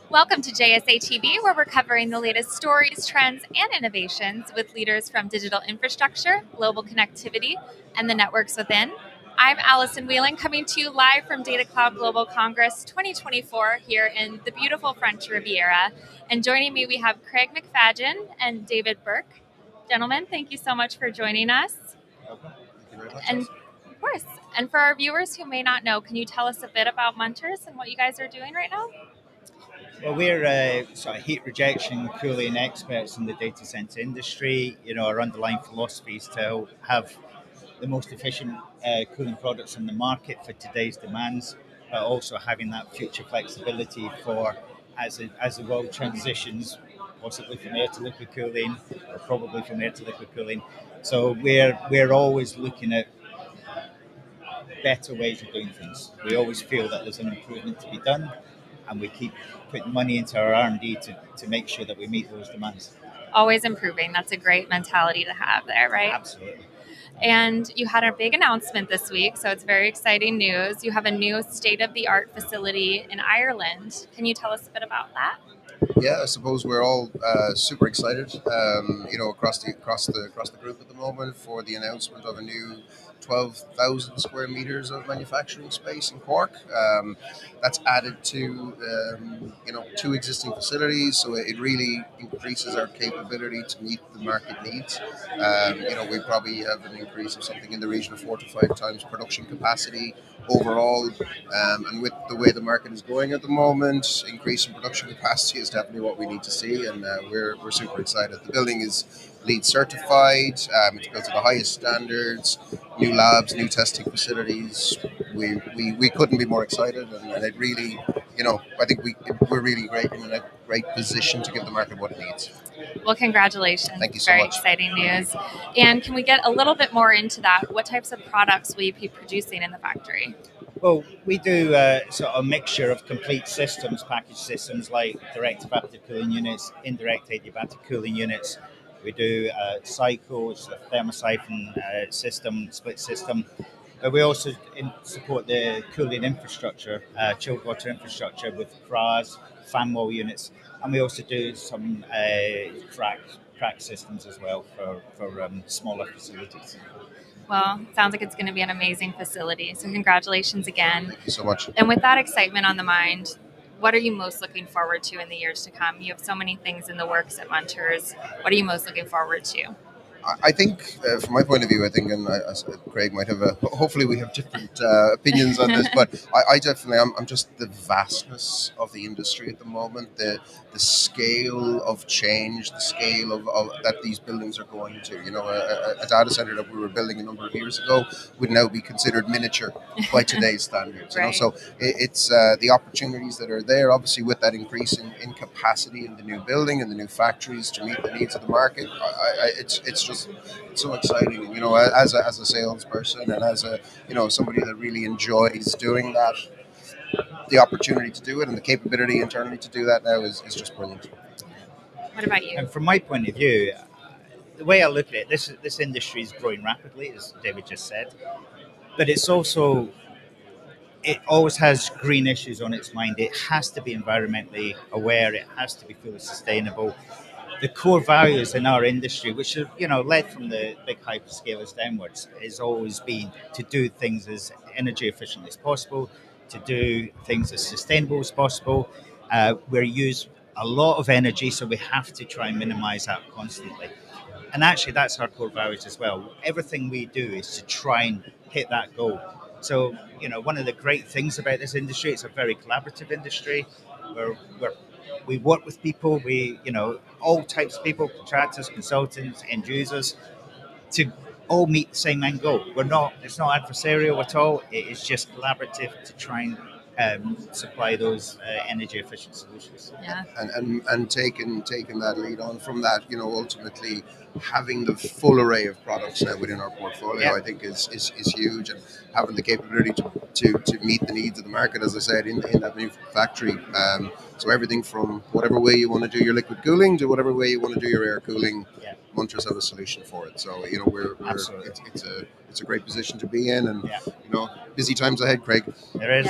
Welcome to JSA TV, where we're covering the latest stories, trends, and innovations with leaders from digital infrastructure, global connectivity, and the networks within. I'm Allison Whelan, coming to you live from Datacloud Global Congress 2024 here in the beautiful French Riviera. And joining me, we have Craig McFadden and David Burke. Gentlemen, thank you so much for joining us. Welcome. Thank you very much. And of course, and for our viewers who may not know, can you tell us a bit about Munters and what you guys are doing right now? Well, we're sort of heat rejection cooling experts in the data center industry. You know, our underlying philosophy is to have the most efficient cooling products in the market for today's demands, but also having that future flexibility for as the world transitions, possibly from air to liquid cooling, or probably from air to liquid cooling. So we're always looking at better ways of doing things. We always feel that there's an improvement to be done, and we keep putting money into our R&D to make sure that we meet those demands. Always improving. That's a great mentality to have there, right? Absolutely. And you had a big announcement this week, so it's very exciting news. You have a new state-of-the-art facility in Ireland. Can you tell us a bit about that? Yeah, I suppose we're all super excited, across the group at the moment for the announcement of a new 12,000 square meters of manufacturing space in Cork. That's added to two existing facilities, so it really increases our capability to meet the market needs. We probably have an increase of something in the region of 4 to 5 times production capacity overall, and with the way the market is going at the moment, increasing production capacity is definitely what we need to see, and we're super excited. The building is LEED certified. It's built to the highest standards, new labs, new testing facilities. We couldn't be more excited, and it really, I think we're really in a great position to give the market what it needs. Well, congratulations. Thank you so Very much. exciting news. And can we get a little bit more into that? What types of products will you be producing in the factory? Well, we do sort of a mixture of complete systems, packaged systems like direct evaporative cooling units, indirect adiabatic cooling units. We do cycles, a thermosiphon system, split system. But we also support the cooling infrastructure, chilled water infrastructure with CRAs, fan wall units, and we also do some crack systems as well for smaller facilities. Well, it sounds like it's going to be an amazing facility. So congratulations again. Thank you so much. And with that excitement on the mind, what are you most looking forward to in the years to come? You have so many things in the works at Munters. What are you most looking forward to? I think, from my point of view, and Craig might have hopefully we have different opinions on this, but I definitely, I'm just the vastness of the industry at the moment, the scale of change, the scale of that these buildings are going to. A data center that we were building a number of years ago would now be considered miniature by today's standards. Right. So it's the opportunities that are there, obviously with that increase in capacity in the new building and the new factories to meet the needs of the market. It's just so exciting, as a salesperson and as somebody that really enjoys doing that. The opportunity to do it and the capability internally to do that now is just brilliant. What about you? And from my point of view, the way I look at it, this industry is growing rapidly, as David just said, but it always has green issues on its mind. It has to be environmentally aware. It has to be fully sustainable. The core values in our industry, which are, led from the big hyperscalers downwards, has always been to do things as energy efficiently as possible, to do things as sustainable as possible. We use a lot of energy, so we have to try and minimize that constantly. And actually, that's our core values as well. Everything we do is to try and hit that goal. So, one of the great things about this industry, it's a very collaborative industry. We work with people, all types of people, contractors, consultants, end users, to all meet the same end goal. It's not adversarial at all. It is just collaborative to try and supply those energy efficient solutions. Yeah. And taking that lead on from that, ultimately having the full array of products now within our portfolio, I think is huge, and having the capability to meet the needs of the market, as I said, in that new factory. So everything from whatever way you want to do your liquid cooling to whatever way you want to do your air cooling, Munters have a solution for it. So it's a great position to be in, and busy times ahead, Craig. There is,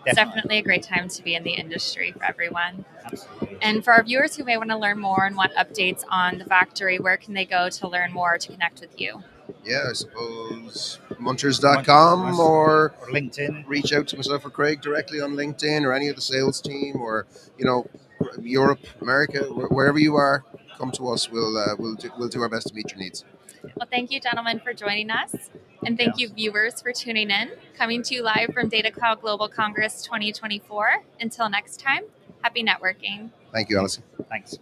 It's definitely a great time to be in the industry for everyone. Absolutely. And for our viewers who may want to learn more and want updates on the factory, where can they go to learn more, to connect with you? Yeah, I suppose Munters.com or LinkedIn. Reach out to myself or Craig directly on LinkedIn, or any of the sales team, or Europe, America, wherever you are, come to us. We'll do our best to meet your needs. Well, thank you, gentlemen, for joining us. And thank you, viewers, for tuning in. Coming to you live from Datacloud Global Congress 2024. Until next time, happy networking. Thank you, Alison. Thanks.